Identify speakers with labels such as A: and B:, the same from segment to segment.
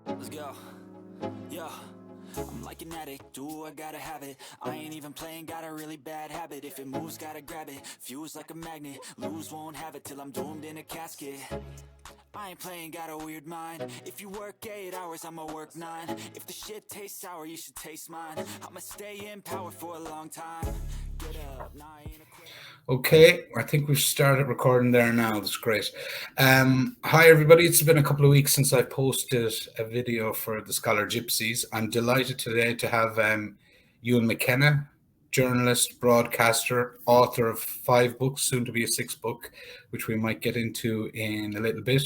A: Let's go. Yo, I'm like an addict, do I gotta have it. I ain't even playing, got a really bad habit. If it moves, gotta grab it, fuse like a magnet. Lose, won't have it till I'm doomed in a casket. I ain't playing, got a weird mind. If you work 8 hours, I'ma work 9. If the shit tastes sour, you should taste mine. I'ma stay in power for a long time. Get up, nah, I ain't a quitter.
B: Okay, I think we've started recording there now. That's great. Hi, everybody. It's been a couple of weeks since I posted a video for the Scholar Gypsies. I'm delighted today to have Ewan MacKenna, journalist, broadcaster, author of 5 books, soon to be a 6th book, which we might get into in a little bit.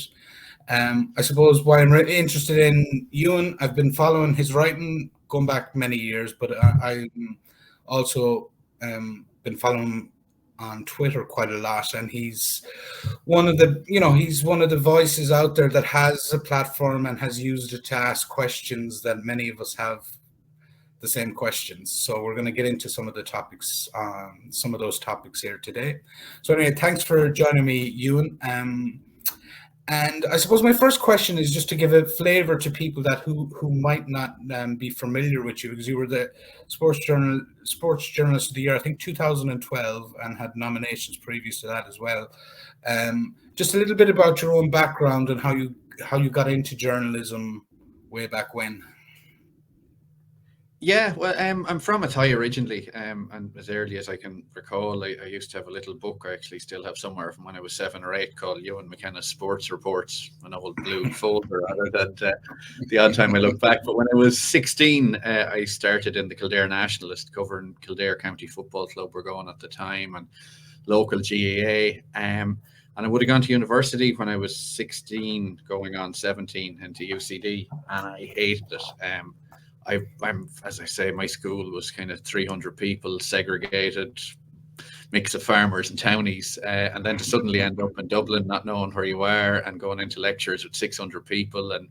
B: I suppose why I'm really interested in Ewan, I've been following his writing going back many years, but I'm also been following on Twitter quite a lot, and he's one of the voices out there that has a platform and has used it to ask questions that many of us have the same questions. So we're going to get into some of the topics, some of those topics here today. So anyway, thanks for joining me, Ewan. And I suppose my first question is just to give a flavor to people that who might not be familiar with you, because you were the sports journalist of the year, I think 2012, and had nominations previous to that as well. Just a little bit about your own background and how you got into journalism way back when.
C: Yeah, well, I'm from Athy originally, and as early as I can recall, I used to have a little book I actually still have somewhere from when I was 7 or 8 called Ewan MacKenna Sports Reports, an old blue folder rather than the odd time I look back. But when I was 16, I started in the Kildare Nationalist, covering Kildare County Football Club were going at the time, and local GAA. And I would have gone to university when I was 16, going on 17 into UCD, and I hated it. I'm, as I say, my school was kind of 300 people, segregated, mix of farmers and townies, and then to suddenly end up in Dublin, not knowing where you are, and going into lectures with 600 people. And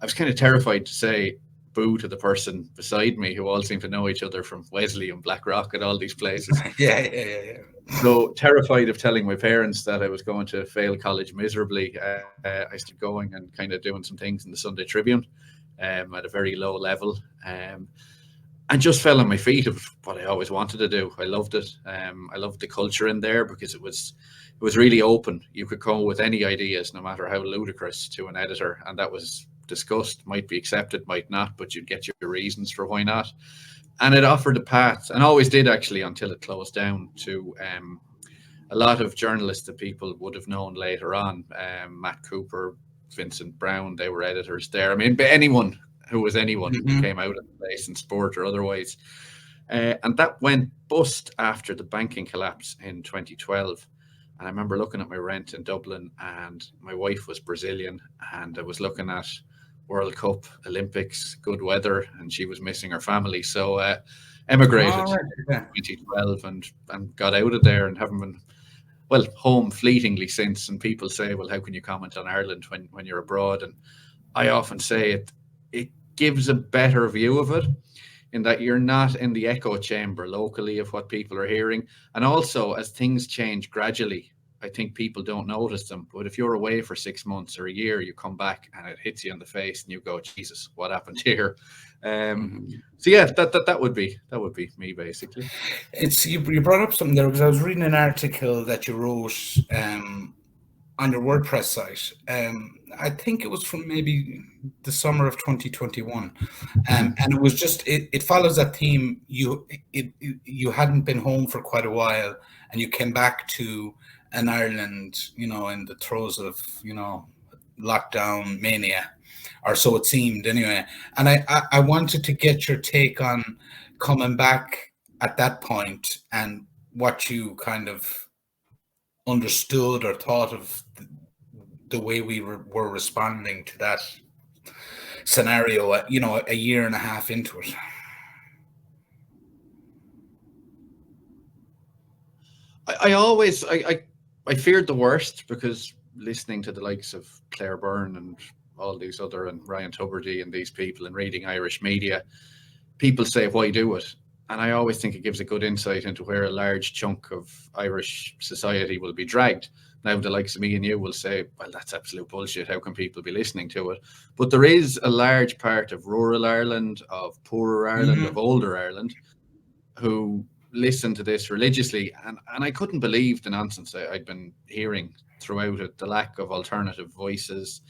C: I was kind of terrified to say boo to the person beside me, who all seemed to know each other from Wesley and Blackrock and all these places.
B: Yeah.
C: So terrified of telling my parents that I was going to fail college miserably, I started going and kind of doing some things in the Sunday Tribune. At a very low level, and just fell on my feet of what I always wanted to do. I loved it. I loved the culture in there because it was really open. You could come with any ideas, no matter how ludicrous, to an editor, and that was discussed. Might be accepted, might not, but you'd get your reasons for why not. And it offered a path, and always did actually, until it closed down, to a lot of journalists that people would have known later on. Matt Cooper, Vincent Brown, they were editors there. I mean, anyone who came out of the place in sport or otherwise. And that went bust after the banking collapse in 2012. And I remember looking at my rent in Dublin, and my wife was Brazilian, and I was looking at World Cup, Olympics, good weather, and she was missing her family. So emigrated in 2012 and got out of there, and haven't been home fleetingly since. And people say, well, how can you comment on Ireland when you're abroad? And I often say it gives a better view of it, in that you're not in the echo chamber locally of what people are hearing. And also, as things change gradually, I think people don't notice them. But if you're away for 6 months or a year, you come back and it hits you in the face and you go, Jesus, what happened here? So yeah, that would be me basically.
B: It's you brought up something there, because I was reading an article that you wrote on your WordPress site. I think it was from maybe the summer of 2021, and it was just it follows that theme. You hadn't been home for quite a while, and you came back to an Ireland, in the throes of lockdown mania, or so it seemed anyway. And I wanted to get your take on coming back at that point and what you kind of understood or thought of the way we were responding to that scenario, a year and a half into it.
C: I feared the worst, because listening to the likes of Claire Byrne and all these other, and Ryan Tubridy and these people, and reading Irish media, people say, why do it? I always think it gives a good insight into where a large chunk of Irish society will be dragged. Now, the likes of me and you will say, well, that's absolute bullshit. How can people be listening to it? But there is a large part of rural Ireland, of poorer Ireland, of older Ireland, who listen to this religiously. And I couldn't believe the nonsense I'd been hearing throughout it, the lack of alternative voices,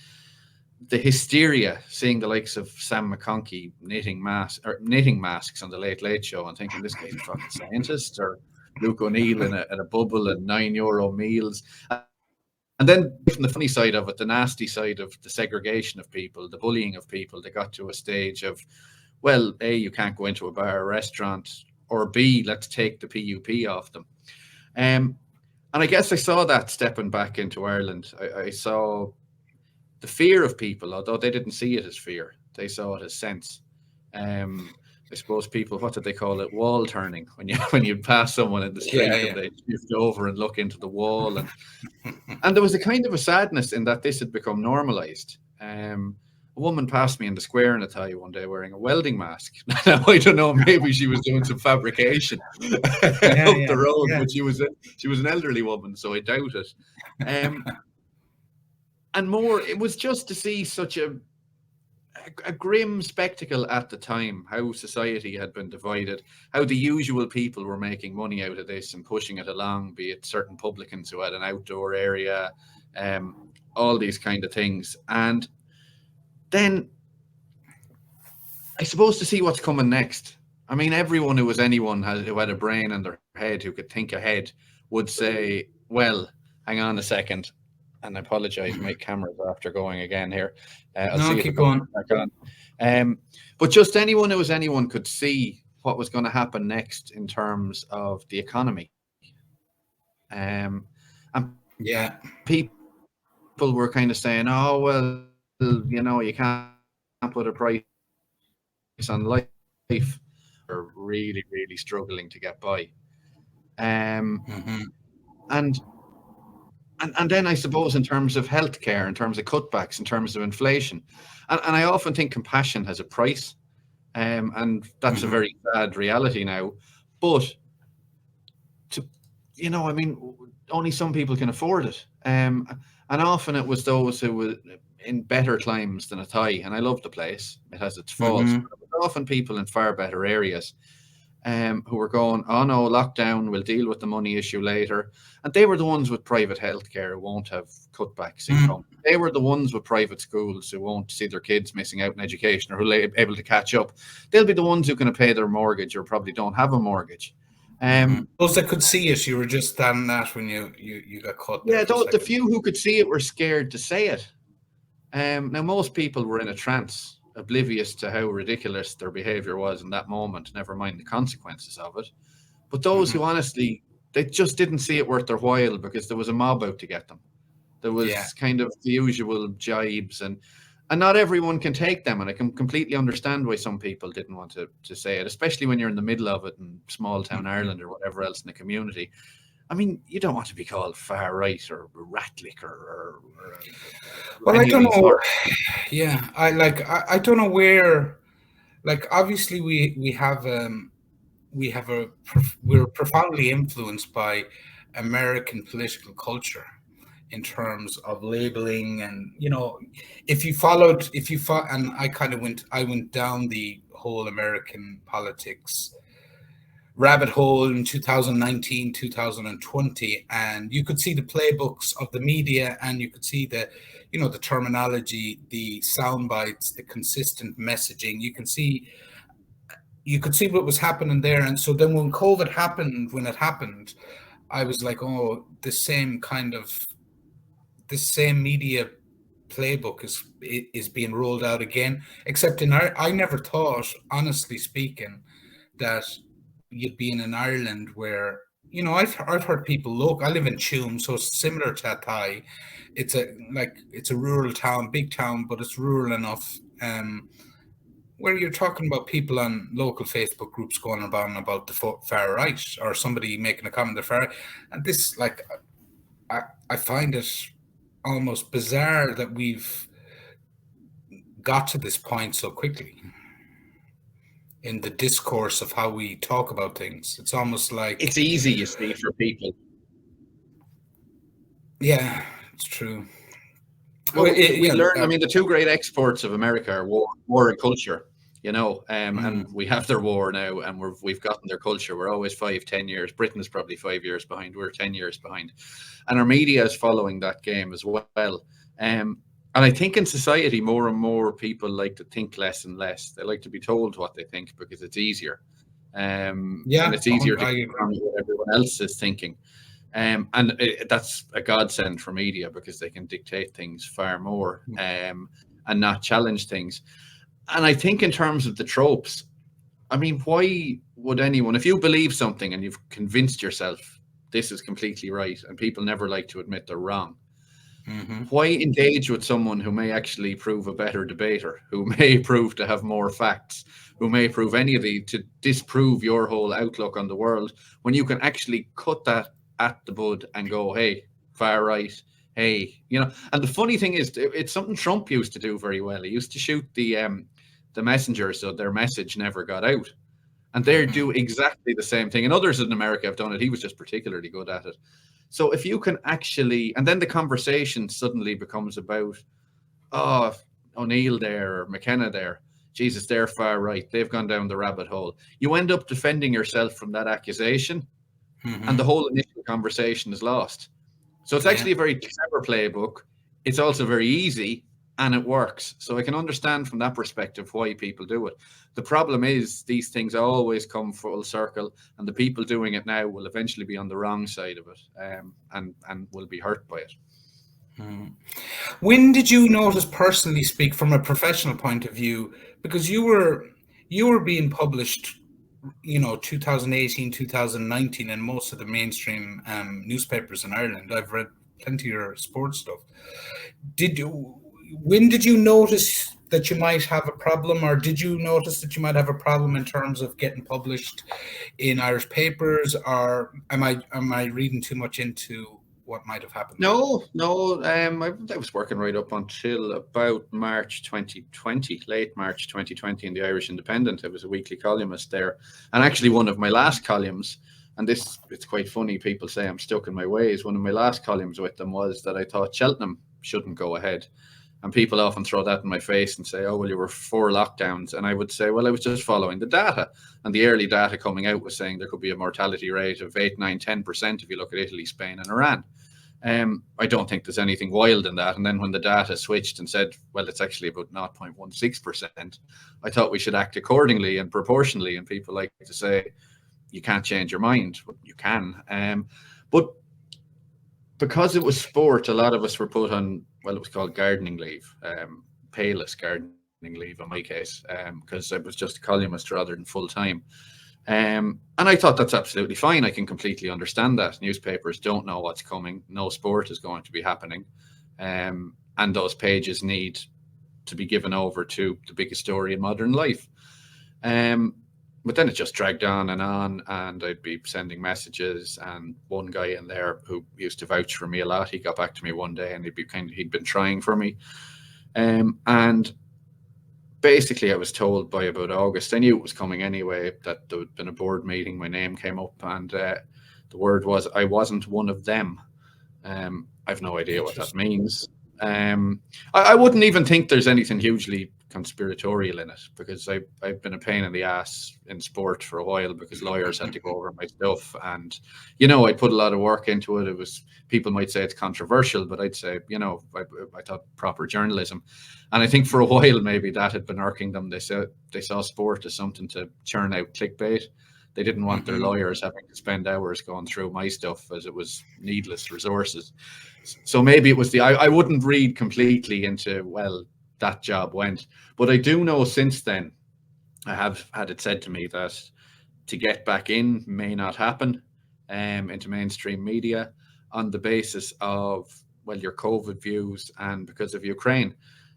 C: the hysteria, seeing the likes of Sam McConkey knitting masks on the Late Late Show and thinking this guy's a fucking scientist, or Luke O'Neill in a bubble and €9 meals. And then from the funny side of it, the nasty side of the segregation of people, the bullying of people, they got to a stage of, well, A, you can't go into a bar or restaurant, or B, let's take the PUP off them. And I guess I saw that stepping back into Ireland. I saw the fear of people, although they didn't see it as fear, they saw it as sense. I suppose people, what did they call it? Wall turning. When you pass someone in the street and they shift over and look into the wall, and there was a kind of a sadness in that this had become normalized. A woman passed me in the square in Athy one day wearing a welding mask. Now, I don't know, maybe she was doing some fabrication up the road, but she was an elderly woman, so I doubt it. And more, it was just to see such a grim spectacle at the time, how society had been divided, how the usual people were making money out of this and pushing it along, be it certain publicans who had an outdoor area, all these kind of things. And then I suppose to see what's coming next. I mean, everyone who was anyone who had a brain in their head, who could think ahead, would say, well, hang on a second. And I apologize, my camera's after going again here. I'll see
B: keep going.
C: Back on. But just anyone who was anyone could see what was going to happen next in terms of the economy. And people were kind of saying, oh, well, you know, you can't put a price on life. Or really, really struggling to get by. And then I suppose in terms of healthcare, in terms of cutbacks, in terms of inflation, and I often think compassion has a price, and that's a very sad reality now. But I mean, only some people can afford it, and often it was those who were in better climes than Athy, and I love the place. It has its faults, but often people in far better areas. Who were going, oh no, lockdown, we'll deal with the money issue later. And they were the ones with private healthcare who won't have cutbacks income. They were the ones with private schools who won't see their kids missing out in education or who are able to catch up. They'll be the ones who can pay their mortgage or probably don't have a mortgage.
B: Those that could see it, you were just standing that when you got caught.
C: Yeah, the few who could see it were scared to say it. Now, most people were in a trance, oblivious to how ridiculous their behavior was in that moment, never mind the consequences of it. But those who honestly, they just didn't see it worth their while because there was a mob out to get them. There was kind of the usual jibes, and not everyone can take them. And I can completely understand why some people didn't want to say it, especially when you're in the middle of it in small town Ireland or whatever else in the community. I mean, you don't want to be called far right or ratlick or
B: well, I don't know. Yeah, I don't know where. Like, obviously, we're profoundly influenced by American political culture in terms of labeling, and and I went down the whole American politics rabbit hole in 2019, 2020, and you could see the playbooks of the media, and you could see the terminology, the sound bites, the consistent messaging. You could see what was happening there. And so then when COVID happened, I was like, oh, the same media playbook is being rolled out again, except I never thought, honestly speaking, that you'd be in Ireland where, I've heard people look. I live in Tuam, so it's similar to Athy. It's a rural town, big town, but it's rural enough. Where you're talking about people on local Facebook groups going about the far right, or somebody making a comment the far right, and this, like, I find it almost bizarre that we've got to this point so quickly. in the discourse of how we talk about things. It's almost like
C: it's easy, you see, for people.
B: Yeah, it's true.
C: Well, we learn. I mean, the two great exports of America are war and culture. And we have their war now, and we've gotten their culture. We're always 5-10 years. Britain is probably 5 years behind. We're 10 years behind, and our media is following that game as well. And I think in society, more and more people like to think less and less. They like to be told what they think because it's easier. And it's easier to confirm what everyone else is thinking. That's a godsend for media because they can dictate things far more and not challenge things. And I think in terms of the tropes, I mean, why would anyone, if you believe something and you've convinced yourself this is completely right, and people never like to admit they're wrong, why engage with someone who may actually prove a better debater, who may prove to have more facts, who may prove to disprove your whole outlook on the world, when you can actually cut that at the bud and go, hey, far right, hey, and the funny thing is, it's something Trump used to do very well. He used to shoot the messenger so their message never got out. And they do exactly the same thing. And others in America have done it. He was just particularly good at it. So if you can actually, and then the conversation suddenly becomes about, oh, O'Neill there, or MacKenna there, Jesus, they're far right. They've gone down the rabbit hole. You end up defending yourself from that accusation, and the whole initial conversation is lost. So it's actually a very clever playbook. It's also very easy, and it works. So I can understand from that perspective why people do it. The problem is these things always come full circle, and the people doing it now will eventually be on the wrong side of it, and will be hurt by it.
B: When did you notice, personally speak, from a professional point of view, because you were being published 2018, 2019 in most of the mainstream newspapers in Ireland. I've read plenty of your sports stuff. When did you notice that you might have a problem, or did you notice that you might have a problem in terms of getting published in Irish papers, or am I reading too much into what might have happened?
C: No. I was working right up until about March 2020, late March 2020 in the Irish Independent. I was a weekly columnist there. And actually one of my last columns, and it's quite funny, people say I'm stuck in my ways. One of my last columns with them was that I thought Cheltenham shouldn't go ahead. And people often throw that in my face and say, oh, well, you were 4 lockdowns. And I would say, well, I was just following the data. And the early data coming out was saying there could be a mortality rate of 8, 9, 10% if you look at Italy, Spain, and Iran. I don't think there's anything wild in that. And then when the data switched and said, well, it's actually about 0.16%, I thought we should act accordingly and proportionally. And people like to say, you can't change your mind. Well, you can. But because it was sport, a lot of us were put on, well, it was called gardening leave, payless gardening leave in my case, because I was just a columnist rather than full time. And I thought that's absolutely fine. I can completely understand that. Newspapers don't know what's coming. No sport is going to be happening. And those pages need to be given over to the biggest story in modern life. But then it just dragged on, and I'd be sending messages. And one guy in there who used to vouch for me a lot, he got back to me one day, and he'd been trying for me. And basically I was told by about August, I knew it was coming anyway, that there had been a board meeting, my name came up, and the word was I wasn't one of them. I've no idea what that means. I wouldn't even think there's anything hugely conspiratorial in it, because I've been a pain in the ass in sport for a while because lawyers had to go over my stuff, and I put a lot of work into it. It was, people might say it's controversial, but I'd say I thought proper journalism, and I think for a while maybe that had been irking them. They saw sport as something to churn out clickbait. They didn't want their lawyers having to spend hours going through my stuff, as it was needless resources. So maybe it was I wouldn't read completely into, well, that job went. But I do know since then, I have had it said to me that to get back in may not happen into mainstream media on the basis of, well, your COVID views and because of Ukraine.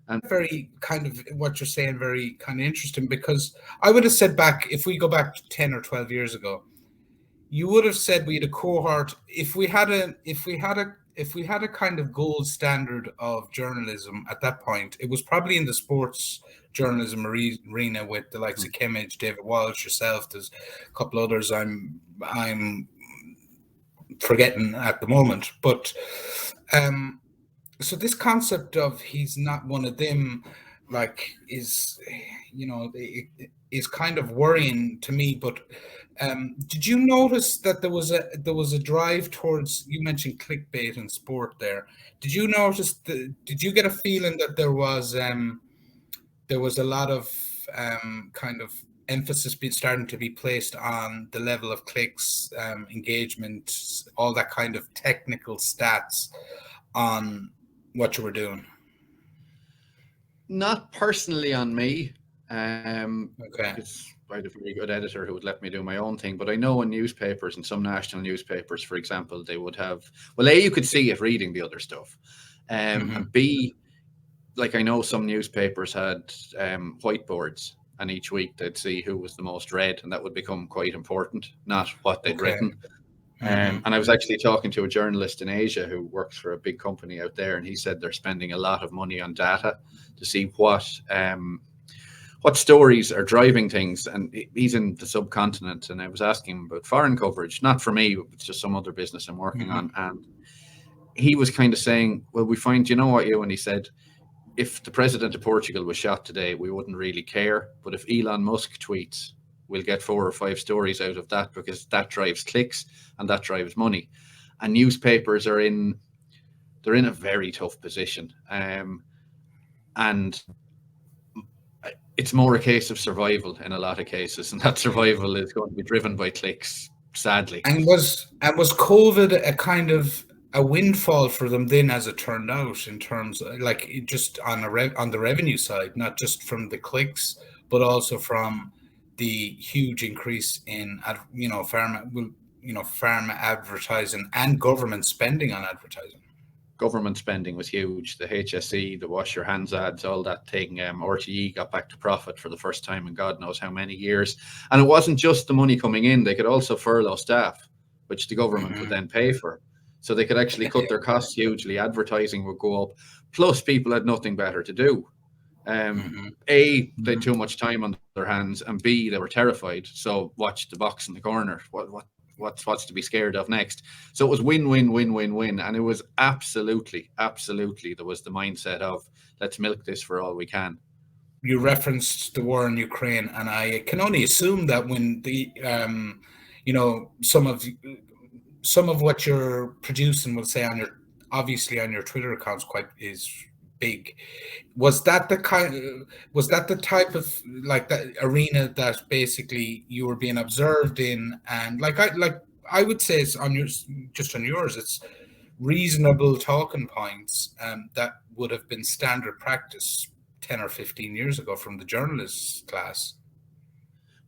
C: And
B: very kind of what you're saying, very kind of interesting, because I would have said back, if we go back to 10 or 12 years ago, you would have said we had a cohort. If we had if we had a kind of gold standard of journalism at that point, it was probably in the sports journalism arena with the likes of Kimmage, David Walsh, yourself. There's a couple others I'm forgetting at the moment, but so this concept of he's not one of them, like, is, you know, is kind of worrying to me. But did you notice that there was a drive towards, you mentioned clickbait and sport there? Did you notice did you get a feeling that there was a lot of kind of emphasis starting to be placed on the level of clicks, engagement, all that kind of technical stats on what you were doing?
C: Not personally on me.
B: Okay.
C: Because I had a very good editor who would let me do my own thing. But I know in newspapers, in some national newspapers, for example, they would have, well, A, you could see it reading the other stuff. And B, like I know some newspapers had whiteboards, and each week they'd see who was the most read, and that would become quite important, not what they'd written. And I was actually talking to a journalist in Asia who works for a big company out there, and he said they're spending a lot of money on data to see what stories are driving things. And he's in the subcontinent, and I was asking him about foreign coverage, not for me, it's just some other business I'm working on. And he was kind of saying, well, we find, you know what, Ewan, he said, if the president of Portugal was shot today, we wouldn't really care. But if Elon Musk tweets, we'll get 4 or 5 stories out of that, because that drives clicks and that drives money. And newspapers are in a very tough position. And it's more a case of survival in a lot of cases, and that survival is going to be driven by clicks, sadly.
B: And was COVID a kind of a windfall for them then, as it turned out, in terms of, like, just on the revenue side, not just from the clicks, but also from the huge increase in pharma advertising and government spending on advertising?
C: Government spending was huge. The HSE, the wash your hands ads, all that thing. RTE got back to profit for the first time in God knows how many years. And it wasn't just the money coming in. They could also furlough staff, which the government would then pay for. So they could actually cut their costs hugely. Advertising would go up. Plus, people had nothing better to do. A, they had too much time on their hands, and B, they were terrified. So watch the box in the corner. What's to be scared of next? So it was win, win, win, win, win. And it was absolutely, there was the mindset of, let's milk this for all we can.
B: You referenced the war in Ukraine, and I can only assume that when the, some of what you're producing, will say on your Twitter accounts is big. Was that the type of, like, that arena that basically you were being observed in? And I would say it's on yours, it's reasonable talking points that would have been standard practice 10 or 15 years ago from the journalist class.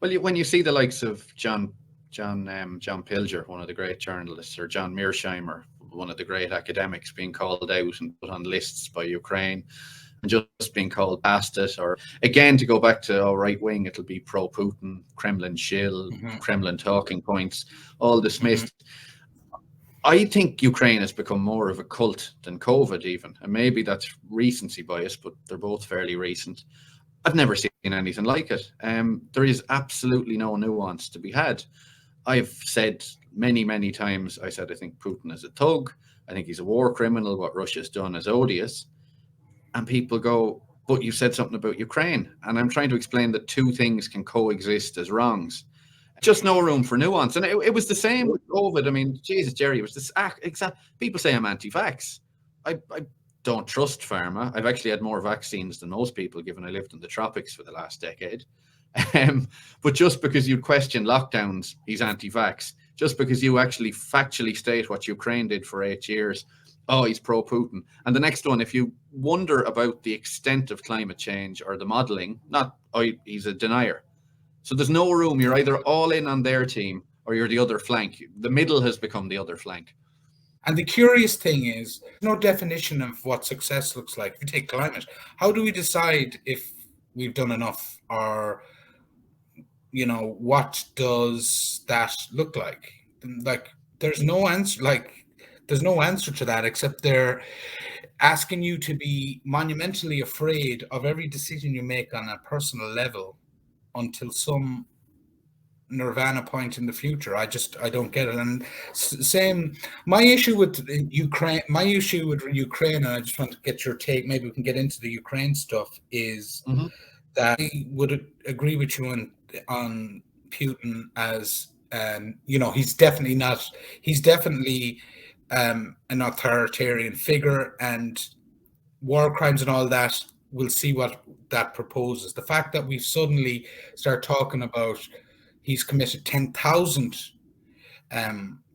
C: Well, when you see the likes of John Pilger, one of the great journalists, or John Mearsheimer, one of the great academics, being called out and put on lists by Ukraine and just being called past it, or again, to go back to right wing, it'll be pro-Putin, Kremlin shill, Kremlin talking points, all dismissed. I think Ukraine has become more of a cult than COVID even, and maybe that's recency bias, but they're both fairly recent. I've never seen anything like it. There is absolutely no nuance to be had. I've said many, many times, I think Putin is a thug. I think he's a war criminal. What Russia's done is odious. And people go, but you said something about Ukraine. And I'm trying to explain that two things can coexist as wrongs. Just no room for nuance. And it was the same with COVID. I mean, Jesus, Jerry, it was this exact. People say I'm anti-vax. I don't trust pharma. I've actually had more vaccines than most people, given I lived in the tropics for the last decade. But just because you question lockdowns, he's anti-vax. Just because you actually factually state what Ukraine did for 8 years, oh, he's pro-Putin. And the next one, if you wonder about the extent of climate change or the modelling, he's a denier. So there's no room. You're either all in on their team or you're the other flank. The middle has become the other flank.
B: And the curious thing is, no definition of what success looks like. If you take climate, how do we decide if we've done enough, or, what does that look like? Like, there's no answer. Like, there's no answer to that, except they're asking you to be monumentally afraid of every decision you make on a personal level until some nirvana point in the future. I don't get it. And same, my issue with Ukraine, and I just want to get your take, maybe we can get into the Ukraine stuff, is that I would agree with you on Putin as, he's definitely an authoritarian figure, and war crimes and all that, we'll see what that proposes. The fact that we suddenly start talking about he's committed 10,000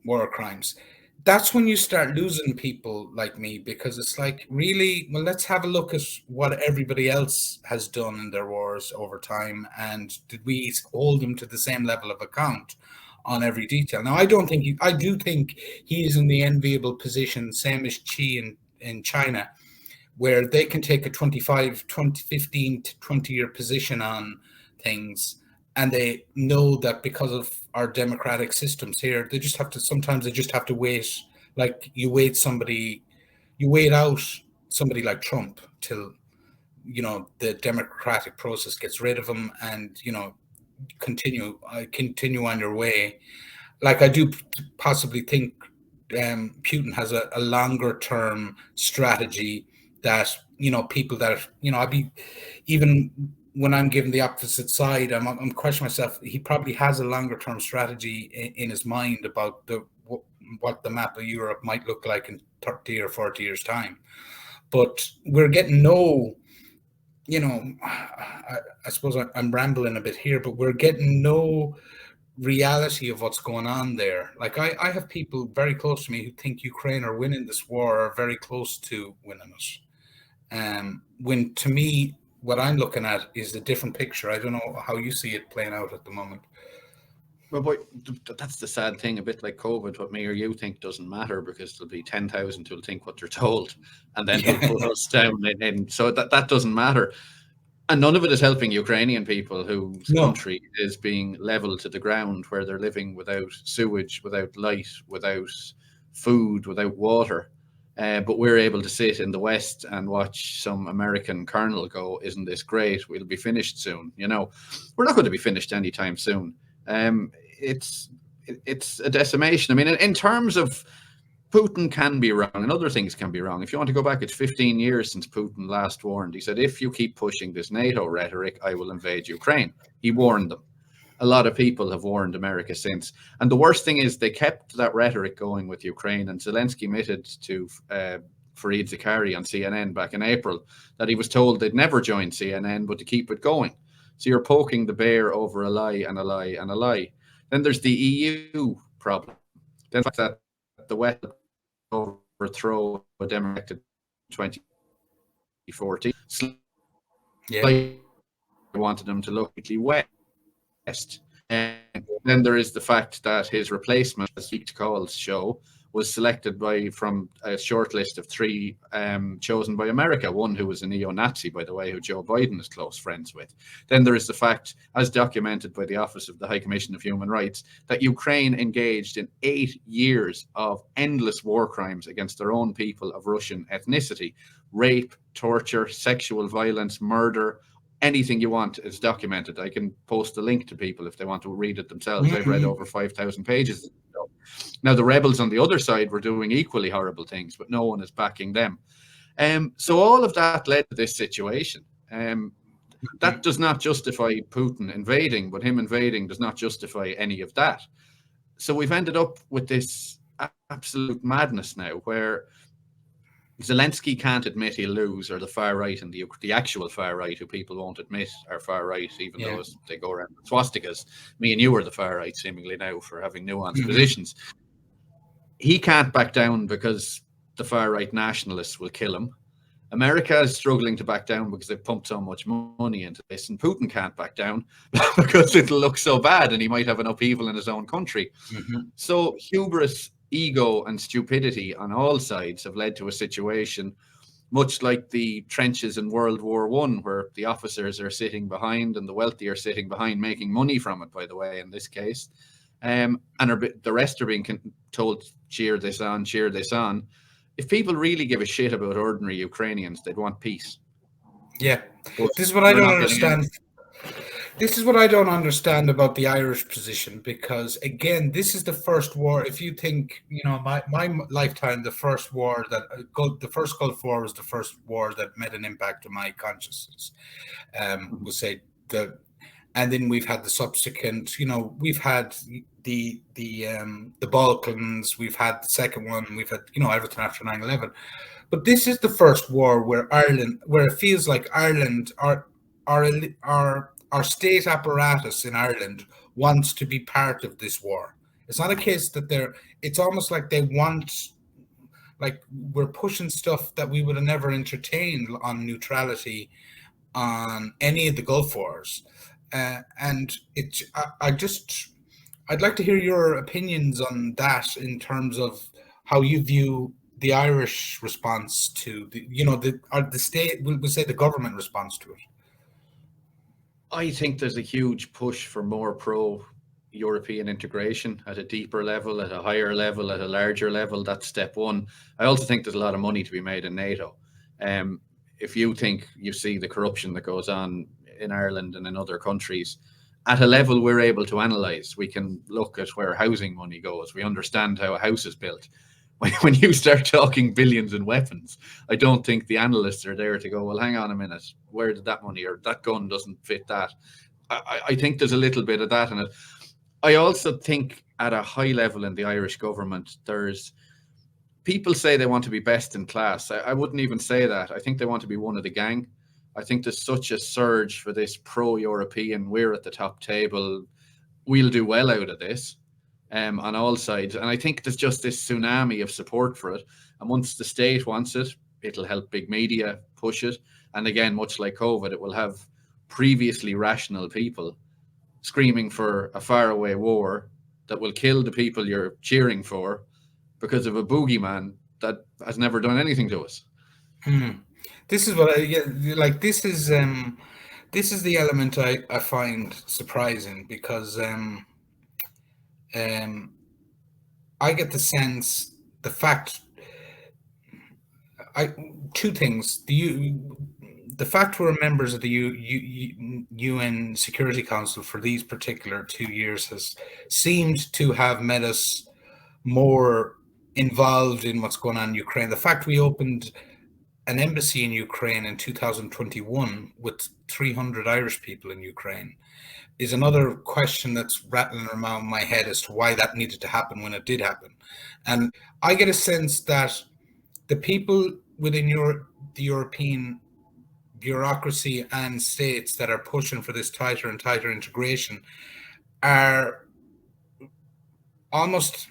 B: war crimes, that's when you start losing people like me, because it's like, really, well, let's have a look at what everybody else has done in their wars over time, and did we hold them to the same level of account on every detail? Now, I do think he is in the enviable position, same as Xi in China, where they can take a 15 to 20-year position on things, and they know that because of our democratic systems here, sometimes they just have to wait. Like you wait out somebody like Trump till, the democratic process gets rid of him, and, continue on your way. Like, I do possibly think Putin has a longer term strategy that, people that, I'd be, even when I'm given the opposite side, I'm questioning myself. He probably has a longer term strategy in his mind about what the map of Europe might look like in 30 or 40 years time. But we're getting I suppose I'm rambling a bit here, but we're getting no reality of what's going on there. Like, I have people very close to me who think Ukraine are winning this war, or very close to winning it. When, to me, what I'm looking at is a different picture. I don't know how you see it playing out at the moment.
C: Well, boy, that's the sad thing. A bit like COVID, what me or you think doesn't matter, because there'll be 10,000 who'll think what they're told, and then they'll put us down. And so that doesn't matter. And none of it is helping Ukrainian people whose country is being leveled to the ground, where they're living without sewage, without light, without food, without water. But we're able to sit in the West and watch some American colonel go, "Isn't this great? We'll be finished soon." We're not going to be finished anytime soon. It's a decimation. I mean, in terms of Putin can be wrong and other things can be wrong. If you want to go back, it's 15 years since Putin last warned. He said, if you keep pushing this NATO rhetoric, I will invade Ukraine. He warned them. A lot of people have warned America since. And the worst thing is they kept that rhetoric going with Ukraine. And Zelensky admitted to Fareed Zakari on CNN back in April that he was told they'd never join CNN, but to keep it going. So you're poking the bear over a lie and a lie and a lie. Then there's the EU problem. Then the fact that the West overthrow a democratic 2014. I wanted them to look at the West. And then there is the fact that his replacement, as Leaked Calls show, was selected from a short list of 3 chosen by America, one who was a neo-Nazi, by the way, who Joe Biden is close friends with. Then there is the fact, as documented by the Office of the High Commission of Human Rights, that Ukraine engaged in 8 years of endless war crimes against their own people of Russian ethnicity. Rape, torture, sexual violence, murder, anything you want is documented. I can post a link to people if they want to read it themselves. Mm-hmm. I've read over 5,000 pages. Now, the rebels on the other side were doing equally horrible things, but no one is backing them. So all of that led to this situation. That does not justify Putin invading, but him invading does not justify any of that. So we've ended up with this absolute madness now, where Zelensky can't admit he'll lose, or the far right and the actual far right, who people won't admit are far right, even though they go around with swastikas. Me and you are the far right, seemingly now, for having nuanced positions. He can't back down because the far right nationalists will kill him. America is struggling to back down because they've pumped so much money into this, and Putin can't back down because it'll look so bad and he might have an upheaval in his own country. So hubris, ego and stupidity on all sides have led to a situation much like the trenches in World War I, where the officers are sitting behind and the wealthy are sitting behind, making money from it, by the way, in this case. and the rest are being told cheer this on, cheer this on. If people really give a shit about ordinary Ukrainians, they'd want peace.
B: Yeah,
C: but
B: this is what I don't
C: not getting
B: understand. This is what I don't understand about the Irish position, because again, this is the first war. If you think, my lifetime, the first war that the first Gulf War was the first war that made an impact on my consciousness. We'll say and then we've had the subsequent. We've had the Balkans. We've had the second one. We've had everything after 9/11. But this is the first war where it feels like Ireland, our state apparatus in Ireland wants to be part of this war. It's not a case that it's almost like they want, like we're pushing stuff that we would have never entertained on neutrality on any of the Gulf Wars. And I'd like to hear your opinions on that in terms of how you view the Irish response to the state, we'll say the government response to it.
C: I think there's a huge push for more pro-European integration at a deeper level, at a higher level, at a larger level. That's step one. I also think there's a lot of money to be made in NATO. If you think you see the corruption that goes on in Ireland and in other countries, at a level we're able to analyse, we can look at where housing money goes. We understand how a house is built. When you start talking billions in weapons, I don't think the analysts are there to go, well, hang on a minute, where did that money, or that gun doesn't fit that. I think there's a little bit of that in it. I also think at a high level in the Irish government, there's people say they want to be best in class. I wouldn't even say that. I think they want to be one of the gang. I think there's such a surge for this pro-European, we're at the top table, we'll do well out of this. On all sides. And I think there's just this tsunami of support for it. And once the state wants it, it'll help big media push it. And again, much like COVID, it will have previously rational people screaming for a faraway war that will kill the people you're cheering for because of a boogeyman that has never done anything to us.
B: This is what this is the element I find surprising, because I get the sense, two things. The fact we're members of the UN Security Council for these particular 2 years has seemed to have made us more involved in what's going on in Ukraine. The fact we opened an embassy in Ukraine in 2021 with 300 Irish people in Ukraine is another question that's rattling around my head as to why that needed to happen when it did happen. And I get a sense that the people within the European bureaucracy and states that are pushing for this tighter and tighter integration are almost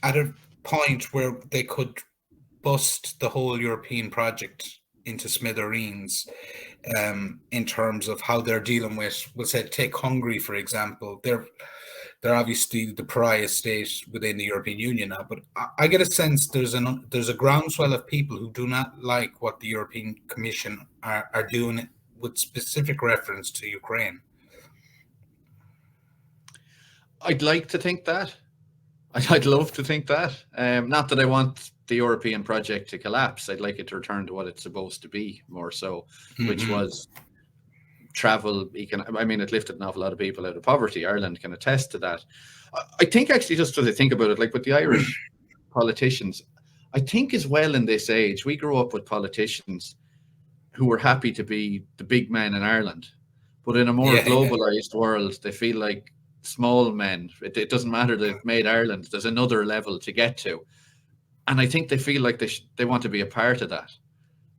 B: at a point where they could bust the whole European project into smithereens, in terms of how they're dealing with, we'll say, take Hungary, for example. They're obviously the pariah state within the European Union now, but I get a sense there's a groundswell of people who do not like what the European Commission are doing with specific reference to Ukraine.
C: I'd like to think that. I'd love to think that. Not that I want the European project to collapse. I'd like it to return to what it's supposed to be, more so, which was travel. I mean, it lifted an awful lot of people out of poverty. Ireland can attest to that. I think actually, just as I think about it, like with the Irish politicians, I think as well in this age, we grew up with politicians who were happy to be the big men in Ireland. But in a more globalized world, they feel like small men. It doesn't matter they've made Ireland. There's another level to get to. And I think they feel like they want to be a part of that.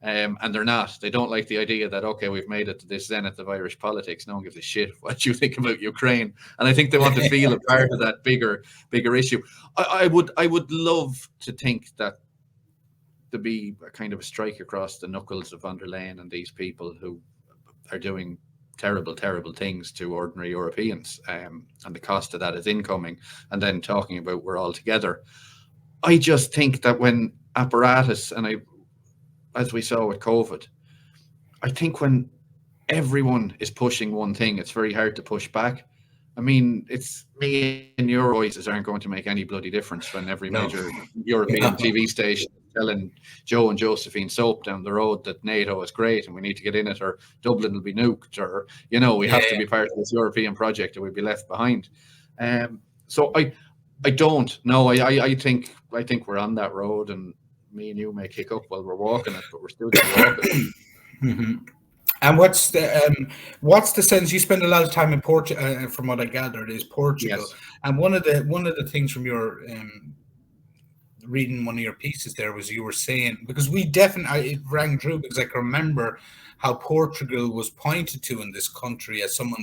C: And they're not. They don't like the idea that, okay, we've made it to this zenith of Irish politics. No one gives a shit what you think about Ukraine. And I think they want to feel a part of that bigger issue. I would love to think that there'd be a kind of a strike across the knuckles of von der Leyen and these people who are doing terrible, terrible things to ordinary Europeans. And the cost of that is incoming. And then talking about we're all together. I just think that when apparatus, and as we saw with COVID, I think when everyone is pushing one thing, it's very hard to push back. I mean, it's me and your voices aren't going to make any bloody difference when every
B: No.
C: major European
B: No.
C: TV station is telling Joe and Josephine Soap down the road that NATO is great and we need to get in it, or Dublin will be nuked, or we have to be part of this European project or we'll be left behind. So I don't know. I think we're on that road, and me and you may kick up while we're walking it, but we're still going to walk it.
B: Mm-hmm. And what's the sense? You spend a lot of time in Portugal, from what I gathered, is Portugal.
C: Yes.
B: And one of the things from your reading one of your pieces there was you were saying, because it rang true, because I can remember how Portugal was pointed to in this country as some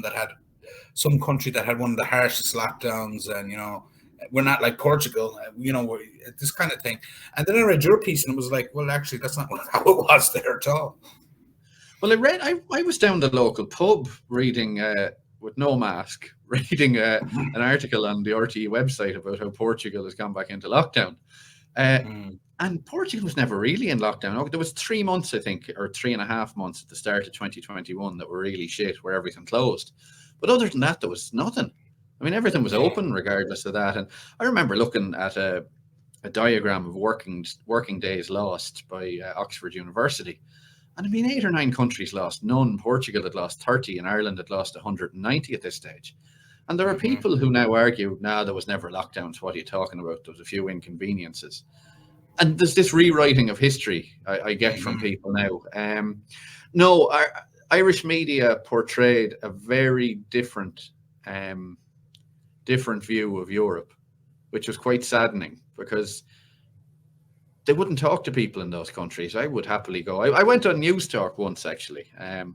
B: country that had one of the harshest lockdowns, and we're not like Portugal, this kind of thing. And then I read your piece and it was like, well, actually, that's not how it was there at all.
C: Well, I was down the local pub reading, with no mask, reading an article on the RTE website about how Portugal has gone back into lockdown. And Portugal was never really in lockdown. There was 3 months, I think, or 3.5 months at the start of 2021 that were really shit, where everything closed. But other than that, there was nothing. I mean, everything was open regardless of that. And I remember looking at a diagram of working days lost by Oxford University. And I mean, 8 or 9 countries lost none. Portugal had lost 30 and Ireland had lost 190 at this stage. And there are people who now argue, there was never lockdowns. What are you talking about? There was a few inconveniences. And there's this rewriting of history I get from people now. No, Irish media portrayed a very different view of Europe, which was quite saddening, because they wouldn't talk to people in those countries. I would happily go. I went on News Talk once, actually, and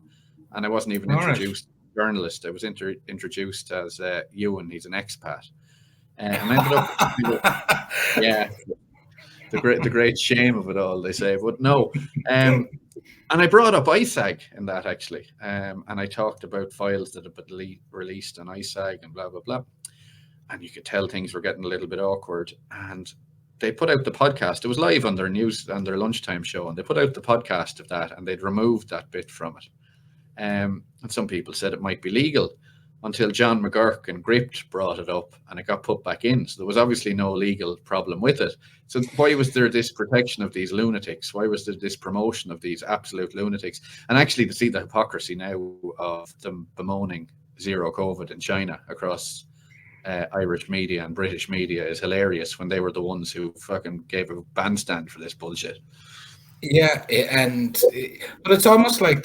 C: I wasn't even introduced as a journalist. I was introduced as Ewan. He's an expat. And I ended up, the great shame of it all, they say. But no. And I brought up ISAG in that, actually. And I talked about files that had been released on ISAG and blah, blah, blah. And you could tell things were getting a little bit awkward. And they put out the podcast. It was live on their lunchtime show, and they put out the podcast of that, and they'd removed that bit from it. And some people said it might be legal, until John McGurk and Gript brought it up, and it got put back in. So there was obviously no legal problem with it. So why was there this protection of these lunatics? Why was there this promotion of these absolute lunatics? And actually, to see the hypocrisy now of them bemoaning zero COVID in China across Irish media and British media is hilarious, when they were the ones who fucking gave a bandstand for this bullshit.
B: Yeah, but it's almost like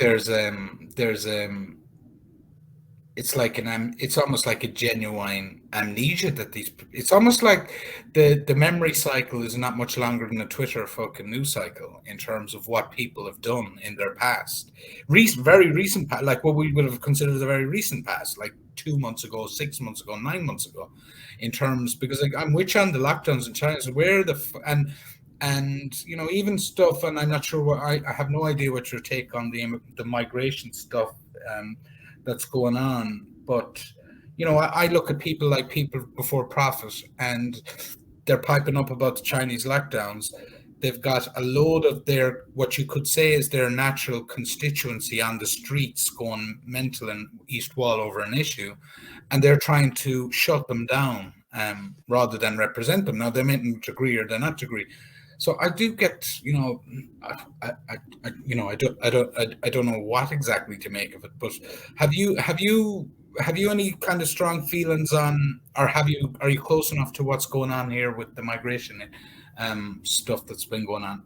B: it's almost like a genuine amnesia that it's almost like the memory cycle is not much longer than a Twitter fucking news cycle in terms of what people have done in their past, very recent past, like what we would have considered the very recent past, like 2 months ago, 6 months ago, 9 months ago, in terms, because like, I'm with you on the lockdowns in China, so where and even stuff, and I'm not sure what I have no idea what your take on the migration stuff that's going on, but I look at people like People Before Profit, and they're piping up about the Chinese lockdowns. They've got a load of what you could say is their natural constituency on the streets going mental in East Wall over an issue, and they're trying to shut them down rather than represent them. Now, they mayn't agree or they're not agree. So I do get, I don't know what exactly to make of it. But have you any kind of strong feelings on, or are you close enough to what's going on here with the migration stuff that's been going on?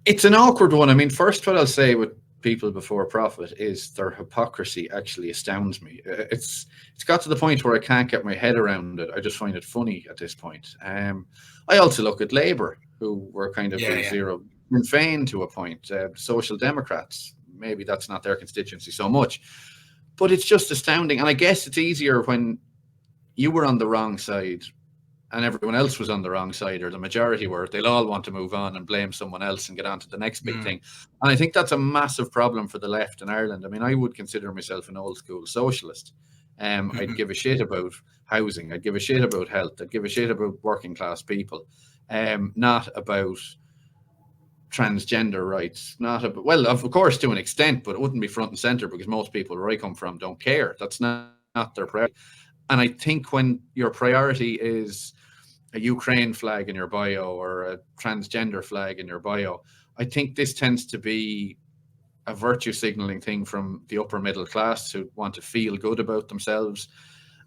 C: It's an awkward one. I mean, first, what I'll say with People Before Profit is their hypocrisy actually astounds me. It's got to the point where I can't get my head around it. I just find it funny at this point. I also look at Labour, who were kind of zero Sinn Féin to a point. Social Democrats, maybe that's not their constituency so much, but it's just astounding. And I guess it's easier when you were on the wrong side and everyone else was on the wrong side, or the majority were. They'll all want to move on and blame someone else and get on to the next big thing. And I think that's a massive problem for the left in Ireland. I mean, I would consider myself an old school socialist. I'd give a shit about housing. I'd give a shit about health. I'd give a shit about working class people, not about transgender rights. Well, of course, to an extent, but it wouldn't be front and center because most people where I come from don't care. That's not their priority. And I think when your priority is a Ukraine flag in your bio or a transgender flag in your bio, I think this tends to be a virtue signaling thing from the upper middle class who want to feel good about themselves.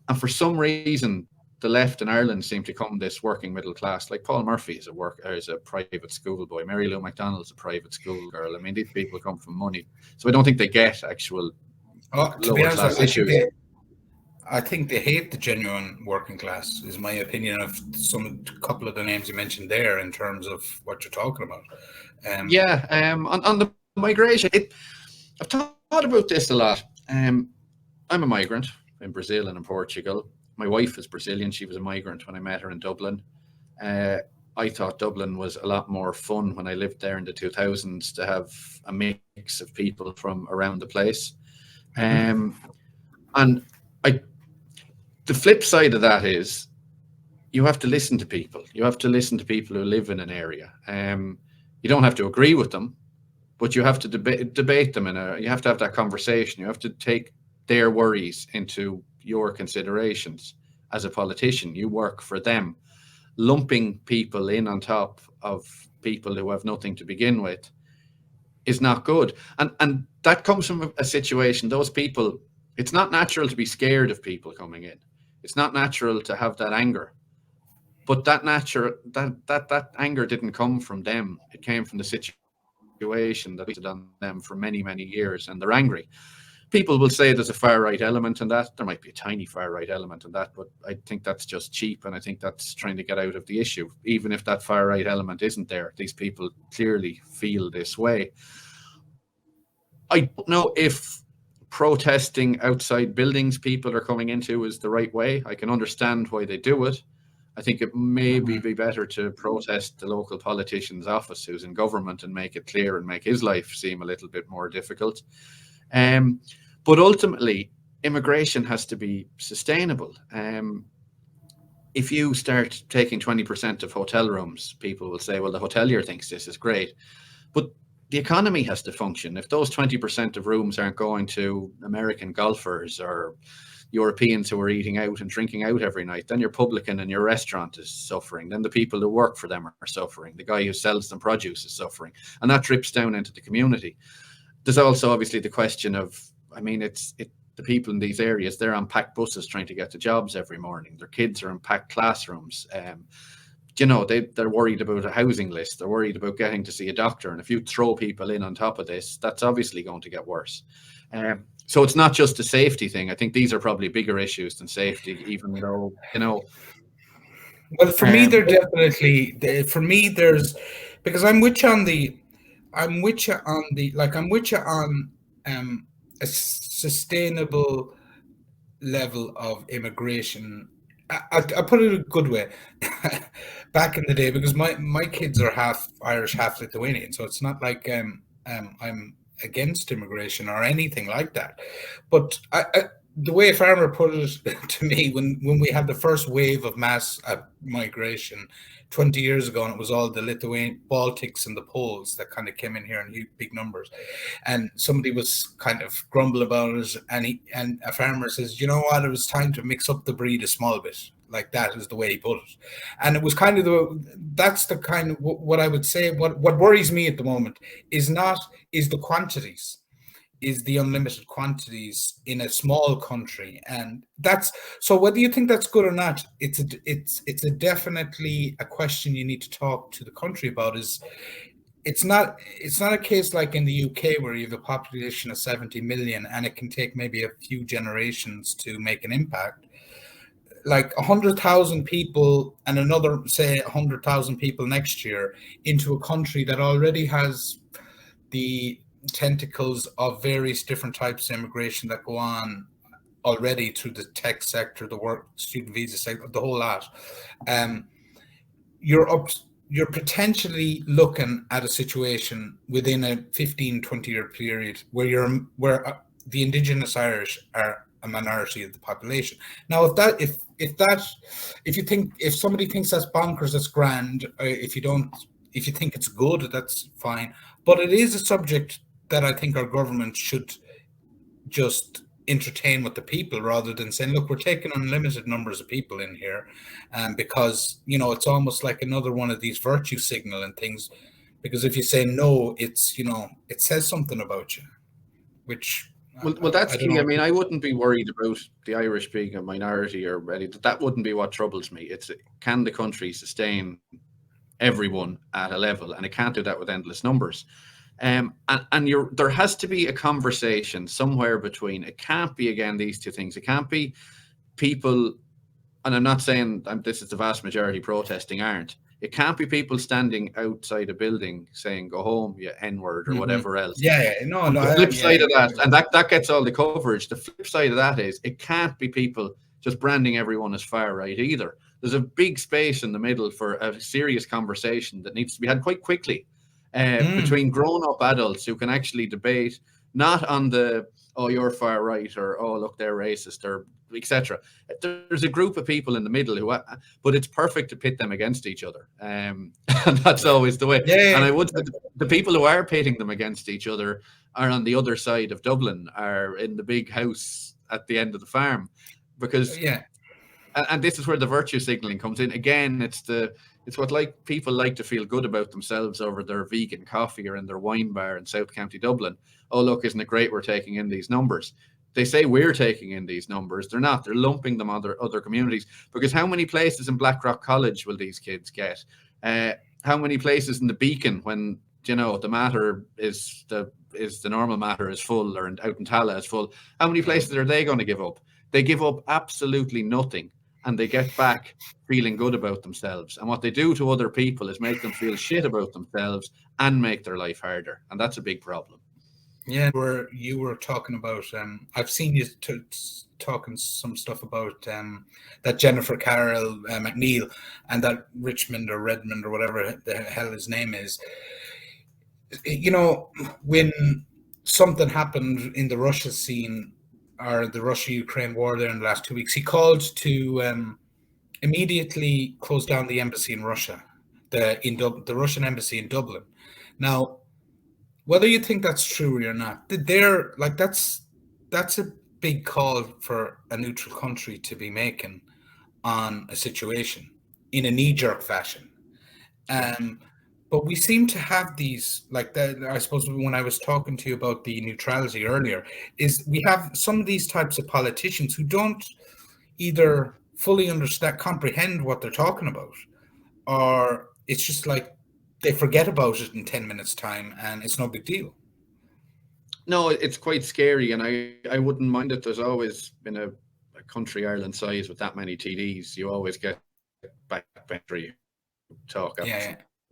C: And for some reason, the left in Ireland seem to come this working middle class. Like Paul Murphy is a private school boy. Mary Lou McDonald's a private school girl. I mean, these people come from money. So I don't think they get actual lower class issues.
B: I think they hate the genuine working class, is my opinion of a couple of the names you mentioned there in terms of what you're talking about.
C: On the migration, I've thought about this a lot. I'm a migrant in Brazil and in Portugal. My wife is Brazilian. She was a migrant when I met her in Dublin. I thought Dublin was a lot more fun when I lived there in the 2000s to have a mix of people from around the place. And the flip side of that is you have to listen to people. You have to listen to people who live in an area. You don't have to agree with them, but you have to debate them. You have to have that conversation. You have to take their worries into your considerations. As a politician, you work for them. Lumping people in on top of people who have nothing to begin with is not good. And that comes from a situation, those people, it's not natural to be scared of people coming in. It's not natural to have that anger. But that anger didn't come from them. It came from the situation that was on them for many, many years, and they're angry. People will say there's a far-right element in that. There might be a tiny far-right element in that, but I think that's just cheap, and I think that's trying to get out of the issue. Even if that far-right element isn't there, these people clearly feel this way. I don't know if protesting outside buildings people are coming into is the right way. I can understand why they do it. I think it may be better to protest the local politician's office who's in government and make it clear and make his life seem a little bit more difficult. But ultimately, immigration has to be sustainable. If you start taking 20% of hotel rooms, people will say, well, the hotelier thinks this is great. But the economy has to function. If those 20% of rooms aren't going to American golfers or Europeans who are eating out and drinking out every night, then your publican in your restaurant is suffering. Then the people who work for them are suffering. The guy who sells them produce is suffering. And that drips down into the community. There's also obviously the question of, I mean, the people in these areas, they're on packed buses trying to get to jobs every morning. Their kids are in packed classrooms. They're worried about a housing list. They're worried about getting to see a doctor. And if you throw people in on top of this, that's obviously going to get worse. So it's not just a safety thing. I think these are probably bigger issues than safety, even though,
B: Well, for me, they're definitely, for me, there's, because I'm with you on a sustainable level of immigration. I put it a good way. Back in the day, because my kids are half Irish, half Lithuanian, so it's not like I'm against immigration or anything like that. But the way a farmer put it to me, when we had the first wave of mass migration 20 years ago, and it was all the Lithuanian, Baltics and the Poles that kind of came in here in huge, big numbers, and somebody was kind of grumbling about it, and a farmer says, you know what, it was time to mix up the breed a small bit. Like that is the way he put it. And it was kind of that's the kind of what I would say, what worries me at the moment is the quantities, is the unlimited quantities in a small country. And that's, so whether you think that's good or not, it's a definitely a question you need to talk to the country about. Is it's not a case like in the UK where you have a population of 70 million and it can take maybe a few generations to make an impact. Like 100,000 people and another, say, 100,000 people next year into a country that already has the tentacles of various different types of immigration that go on already through the tech sector, the work student visa sector, the whole lot. You're potentially looking at a situation within a 15-20 year period where the Indigenous Irish are a minority of the population. Now, if somebody thinks that's bonkers, that's grand. If if you think it's good, that's fine. But it is a subject that I think our government should just entertain with the people, rather than saying, look, we're taking unlimited numbers of people in here, because, you know, it's almost like another one of these virtue signaling things, because if you say no, it's, you know, it says something about you, which
C: Well, that's
B: I don't
C: key.
B: know.
C: I mean, I wouldn't be worried about the Irish being a minority or any. That wouldn't be what troubles me. It's, can the country sustain everyone at a level, and it can't do that with endless numbers. And there has to be a conversation somewhere between. It can't be, again, these two things. It can't be people, and I'm not saying this is the vast majority protesting aren't. It can't be people standing outside a building saying "Go home, you N-word" or whatever else.
B: Yeah, no,
C: The flip side of that, and that gets all the coverage. The flip side of that is it can't be people just branding everyone as far right either. There's a big space in the middle for a serious conversation that needs to be had quite quickly between grown-up adults who can actually debate, not on the, oh, you're far right, or, oh, look, they're racist, or etc. There's a group of people in the middle who, but it's perfect to pit them against each other, and that's always the way. And I would say the people who are pitting them against each other are on the other side of Dublin, are in the big house at the end of the farm, because and this is where the virtue signaling comes in. Again, it's what, like, people like to feel good about themselves over their vegan coffee or in their wine bar in South County Dublin. Oh, look, isn't it great we're taking in these numbers? They say we're taking in these numbers. They're not. They're lumping them on other communities, because how many places in Blackrock College will these kids get? How many places in the Beacon, when, you know, the matter is the normal matter is full, or out in Tala is full? How many places are they going to give up? They give up absolutely nothing, and they get back feeling good about themselves. And what they do to other people is make them feel shit about themselves and make their life harder. And that's a big problem.
B: Yeah, where you were talking about, I've seen you talking some stuff about that Jennifer Carroll McNeil and that Richmond or Redmond or whatever the hell his name is. You know, when something happened in the Russia scene, or the Russia-Ukraine war there in the last 2 weeks, he called to immediately close down the embassy in Russia, the Russian embassy in Dublin. Now, whether you think that's true or not, they're like, that's a big call for a neutral country to be making on a situation in a knee-jerk fashion. But we seem to have these, like that. I suppose when I was talking to you about the neutrality earlier, is we have some of these types of politicians who don't either fully comprehend what they're talking about, or it's just like they forget about it in 10 minutes time and it's no big deal.
C: No, it's quite scary, and I wouldn't mind it. There's always been a country Ireland size with that many TDs. You always get backbencher talk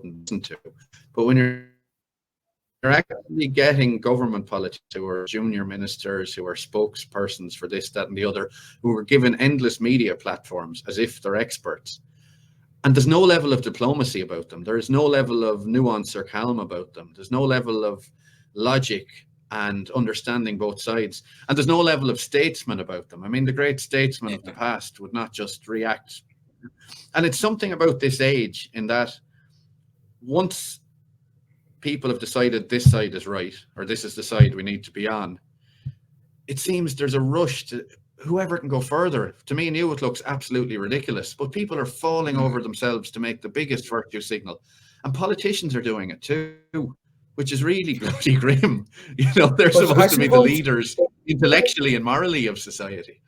C: listen to. But when you're actually getting government politicians who are junior ministers, who are spokespersons for this, that, and the other, who are given endless media platforms as if they're experts, and there's no level of diplomacy about them. There's no level of nuance or calm about them. There's no level of logic and understanding both sides. And there's no level of statesman about them. I mean, the great statesmen of the past would not just react. And it's something about this age, in that once people have decided this side is right, or this is the side we need to be on, it seems there's a rush to whoever can go further. To me and you, it looks absolutely ridiculous, but people are falling over themselves to make the biggest virtue signal. And politicians are doing it too, which is really bloody grim. You know, they're supposed to be the leaders intellectually and morally of society.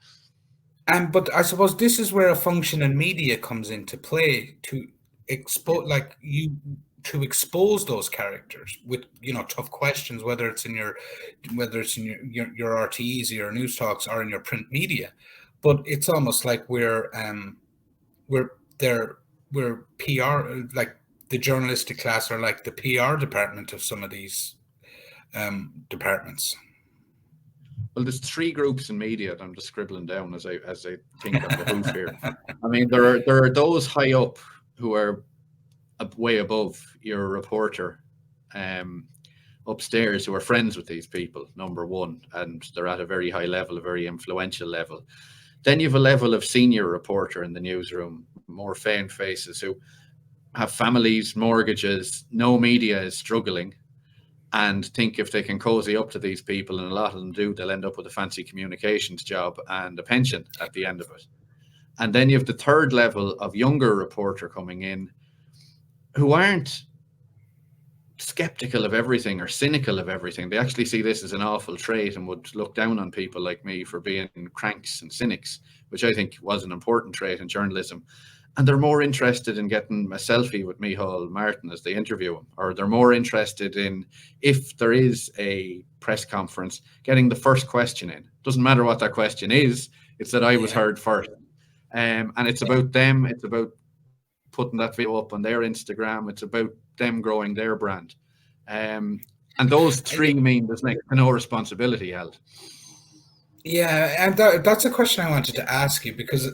B: But I suppose this is where a functioning media comes into play to expose, those characters with, you know, tough questions, whether it's in your RTEs or your news talks or in your print media. But it's almost like we're PR, like the journalistic class are like the PR department of some of these departments.
C: Well, there's three groups in media that I'm just scribbling down as I think on the hoof here. I mean, there are those high up who are way above your reporter upstairs, who are friends with these people, number one, and they're at a very high level, a very influential level. Then you have a level of senior reporter in the newsroom, more famed faces who, have families, mortgages, no media is struggling, and think if they can cozy up to these people, and a lot of them do, they'll end up with a fancy communications job and a pension at the end of it. And then you have the third level of younger reporter coming in who aren't skeptical of everything or cynical of everything. They actually see this as an awful trait and would look down on people like me for being cranks and cynics, which I think was an important trait in journalism. And they're more interested in getting a selfie with Micheál Martin as they interview him, or they're more interested in, if there is a press conference, getting the first question in. Doesn't matter what that question is, it's that I was heard first. And it's about them, it's about putting that video up on their Instagram, it's about them growing their brand. And those three mean there's no responsibility held.
B: Yeah, and that's a question I wanted to ask you, because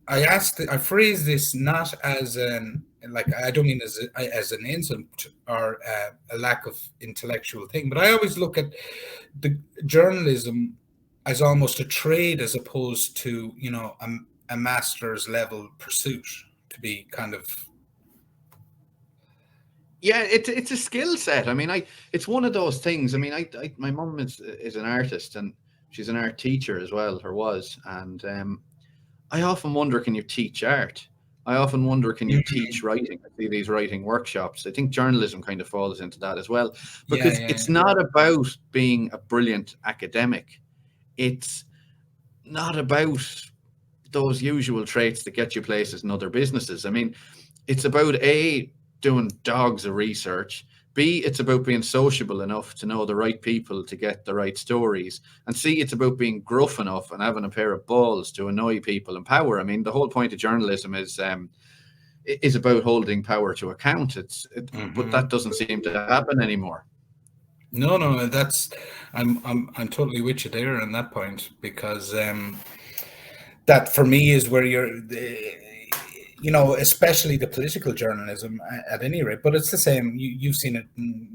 B: I phrase this not as I don't mean as an insult or a lack of intellectual thing, but I always look at the journalism as almost a trade as opposed to, a master's level pursuit, to be kind of.
C: Yeah, it's a skill set. I mean, it's one of those things. I mean, my mum is an artist, and she's an art teacher as well, or was, and I often wonder, can you teach art? I often wonder, can you teach writing? I see these writing workshops. I think journalism kind of falls into that as well, because it's not about being a brilliant academic. It's not about those usual traits that get you places in other businesses. I mean, it's about A, doing dogs of research. B, it's about being sociable enough to know the right people to get the right stories. And C, it's about being gruff enough and having a pair of balls to annoy people in power. I mean, the whole point of journalism is about holding power to account. But that doesn't seem to happen anymore.
B: No, that's I'm totally with you there on that point, because that for me is where especially the political journalism at any rate, but it's the same. You've seen it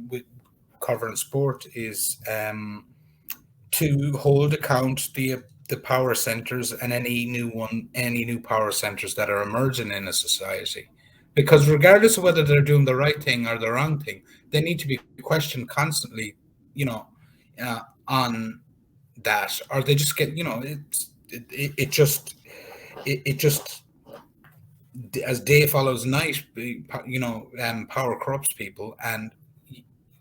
B: with covering sport, is to hold account the power centers and any new power centers that are emerging in a society, because regardless of whether they're doing the right thing or the wrong thing, they need to be questioned constantly, on that, or they just get, it just as day follows night, power corrupts people. And,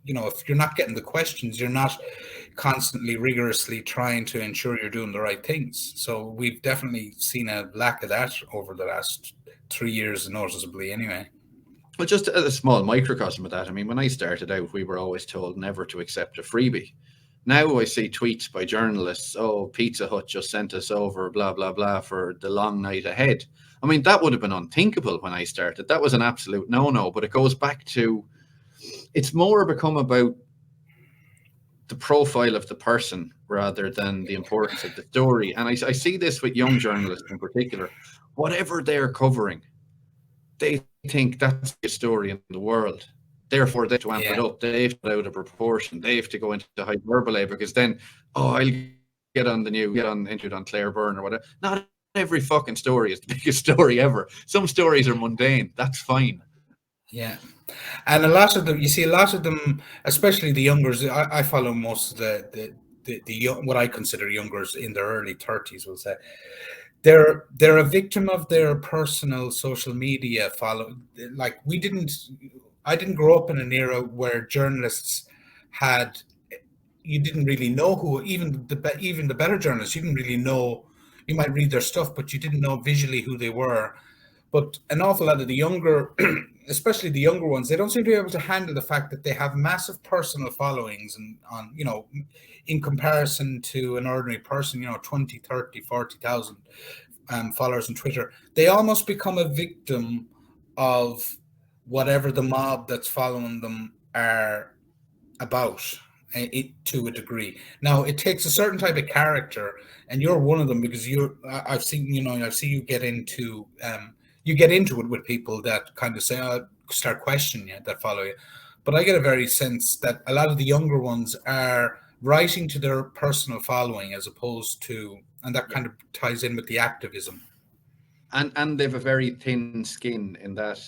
B: if you're not getting the questions, you're not constantly rigorously trying to ensure you're doing the right things. So we've definitely seen a lack of that over the last 3 years, noticeably anyway.
C: Well, just a small microcosm of that. I mean, when I started out, we were always told never to accept a freebie. Now I see tweets by journalists, oh, Pizza Hut just sent us over, blah, blah, blah, for the long night ahead. I mean, that would have been unthinkable when I started. That was an absolute no-no, but it goes back to, it's more become about the profile of the person rather than the importance of the story. And I see this with young journalists in particular. Whatever they're covering, they think that's the story in the world. Therefore, they have to amp it up. They have to get out of proportion. They have to go into hyperbole, because then, I'll get on the news, interviewed on Claire Byrne or whatever. Not every fucking story is the biggest story ever. Some stories are mundane. That's fine.
B: Yeah. And a lot of them, especially the youngers, I follow most of the young, what I consider youngers in their early 30s, will say. They're a victim of their personal social media follow. Like I didn't grow up in an era where journalists you didn't really know who, even the better journalists, you didn't really know. You might read their stuff, but you didn't know visually who they were. But an awful lot of the younger, especially the younger ones, they don't seem to be able to handle the fact that they have massive personal followings, and in comparison to an ordinary person, 20, 30, 40,000 followers on Twitter. They almost become a victim of whatever the mob that's following them are about, to a degree. Now, it takes a certain type of character, and you're one of them, because I've seen you get into it with people that kind of say, start questioning you, that follow you. But I get a very sense that a lot of the younger ones are writing to their personal following, as opposed to, and that kind of ties in with the activism.
C: And they've a very thin skin in that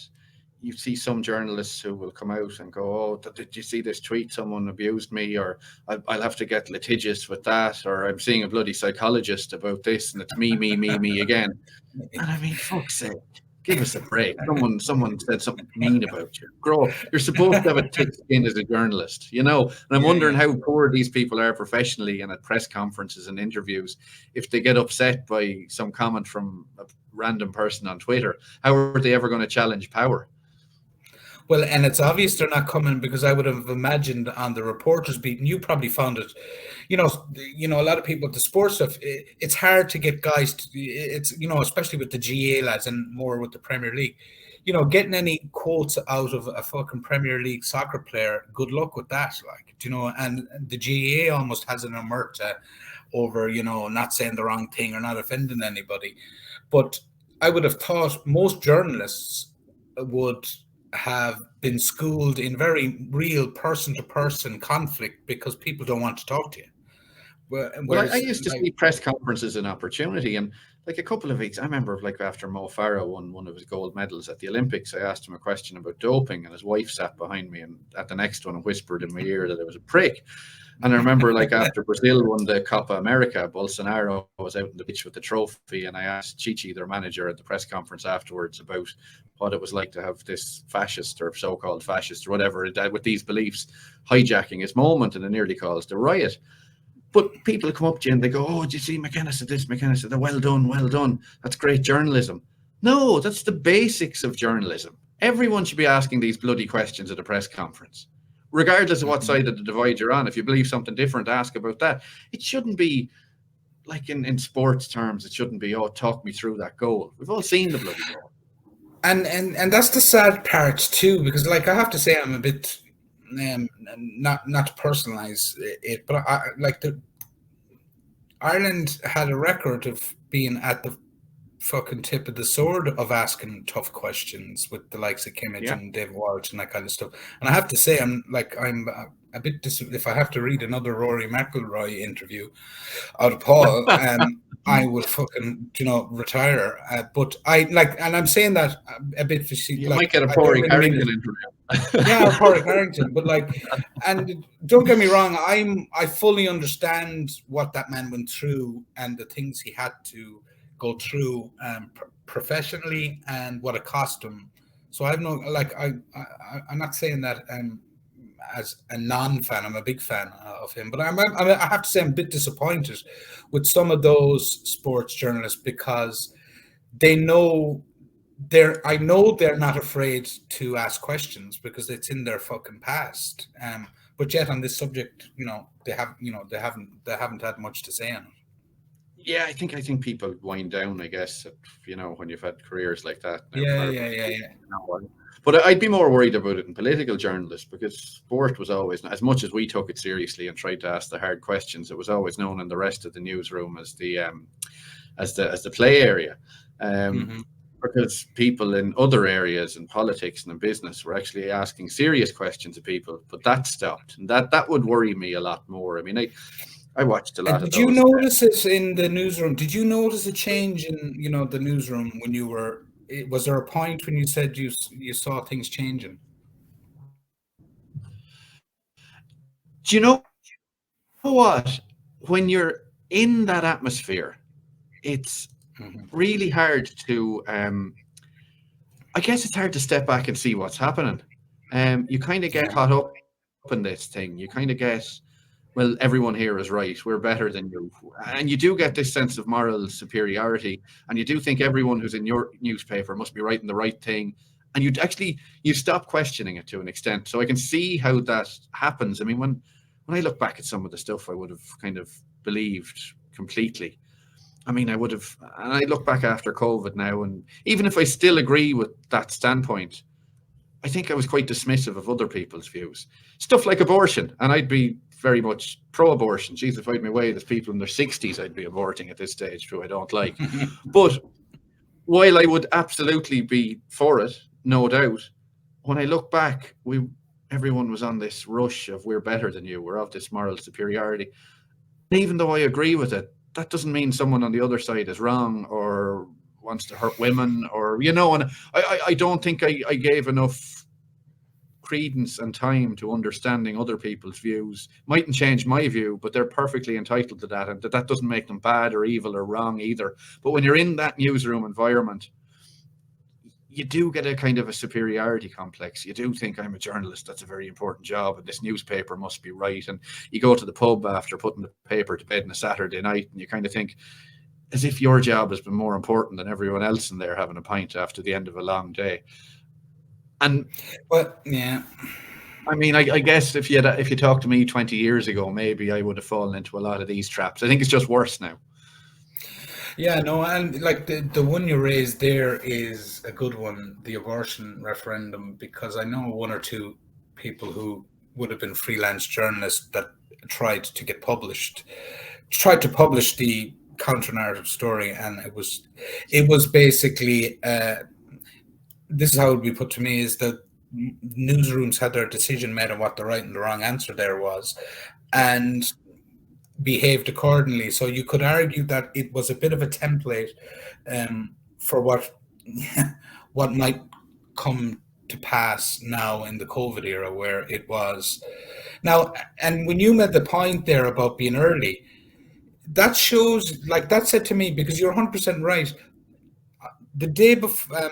C: you see some journalists who will come out and go, oh, did you see this tweet? Someone abused me, or I'll have to get litigious with that, or I'm seeing a bloody psychologist about this, and it's me again. And I mean, fuck's sake, give us a break. Someone said something mean about you. Grow up. You're supposed to have a thick skin as a journalist, you know? And I'm wondering how poor these people are professionally and at press conferences and interviews. If they get upset by some comment from a random person on Twitter, how are they ever going to challenge power?
B: Well, and it's obvious they're not coming, because I would have imagined on the reporters beat, and you probably found it, you know, a lot of people with the sports stuff, it's hard to get guys to, it's, you know, especially with the GA lads and more with the Premier League, you know, getting any quotes out of a fucking Premier League soccer player, good luck with that, like, you know, and the GA almost has an omerta over, you know, not saying the wrong thing or not offending anybody. But I would have thought most journalists would have been schooled in very real person-to-person conflict, because people don't want to talk to you.
C: Well, I used to see press conferences an opportunity, and like a couple of weeks, I remember like after Mo Farah won one of his gold medals at the Olympics, I asked him a question about doping, and his wife sat behind me and at the next one and whispered in my ear that it was a prick. And I remember like after Brazil won the Copa America, Bolsonaro was out on the beach with the trophy, and I asked Chichi, their manager, at the press conference afterwards about what it was like to have this fascist or so-called fascist or whatever with these beliefs hijacking his moment, and it nearly caused a riot. But people come up to you and they go, oh, did you see MacKenna said this, MacKenna said that, well done, that's great journalism. No, that's the basics of journalism. Everyone should be asking these bloody questions at a press conference, regardless of what side of the divide you're on. If you believe something different, ask about that. It shouldn't be like in sports terms, it shouldn't be, oh, talk me through that goal. We've all seen the bloody goal.
B: And that's the sad part too, because like I have to say, I'm a bit not to personalize it, but I like Ireland had a record of being at the fucking tip of the sword of asking tough questions with the likes of Kimmich and Dave Walsh and that kind of stuff. And I have to say, I'm a bit if I have to read another Rory McIlroy interview out of Paul, I would fucking, you know, retire. But I like, and I'm saying that a bit for
C: you like, might get a Porry Carrington interview.
B: Yeah, Porry Carrington. But like, and don't get me wrong, I fully understand what that man went through and the things he had to go through professionally and what it cost him. So I've no like I'm not saying that as a non-fan. I'm a big fan of him, but I have to say I'm a bit disappointed with some of those sports journalists, because they know I know they're not afraid to ask questions because it's in their fucking past. But yet on this subject, you know, they haven't had much to say on it.
C: Yeah, I think people wind down, I guess, you know, when you've had careers like that.
B: Yeah.
C: But I'd be more worried about it in political journalists, because sport was always, as much as we took it seriously and tried to ask the hard questions, it was always known in the rest of the newsroom as the play area. Because people in other areas in politics and in business were actually asking serious questions of people, but that stopped, and that would worry me a lot more. I mean, I watched a lot of those.
B: Did you notice it in the newsroom? Did you notice a change in, you know, the newsroom when you were? Was there a point when you said you saw things changing?
C: Do you know what? When you're in that atmosphere, it's really hard to. I guess it's hard to step back and see what's happening. You kind of get caught up in this thing. You kind of get, well, everyone here is right. We're better than you. And you do get this sense of moral superiority. And you do think everyone who's in your newspaper must be writing the right thing. And you stop questioning it to an extent. So I can see how that happens. I mean, when I look back at some of the stuff I would have kind of believed completely. I mean, I would have, and I look back after COVID now, and even if I still agree with that standpoint, I think I was quite dismissive of other people's views. Stuff like abortion, and I'd be very much pro-abortion. Jeez, if I had my way, there's people in their 60s I'd be aborting at this stage, who I don't like. But while I would absolutely be for it, no doubt, when I look back, everyone was on this rush of we're better than you, we're of this moral superiority. And even though I agree with it, that doesn't mean someone on the other side is wrong or wants to hurt women, or and I don't think I gave enough credence and time to understanding other people's views. Mightn't change my view, but they're perfectly entitled to that, and that doesn't make them bad or evil or wrong either. But when you're in that newsroom environment, you do get a kind of a superiority complex. You do think, I'm a journalist, that's a very important job, and this newspaper must be right. And you go to the pub after putting the paper to bed on a Saturday night, and you kind of think, as if your job has been more important than everyone else in there having a pint after the end of a long day. And
B: yeah,
C: I mean, I guess if you talked to me 20 years ago, maybe I would have fallen into a lot of these traps. I think it's just worse now.
B: Yeah, no, and like the one you raised there is a good one, the abortion referendum, because I know one or two people who would have been freelance journalists that tried to publish the counter-narrative story, and it was basically this is how it would be put to me, is that newsrooms had their decision made on what the right and the wrong answer there was, and behaved accordingly. So you could argue that it was a bit of a template for what might come to pass now in the COVID era, where it was now. And when you made the point there about being early, that shows, like, that said to me, because you're 100% right. The day before,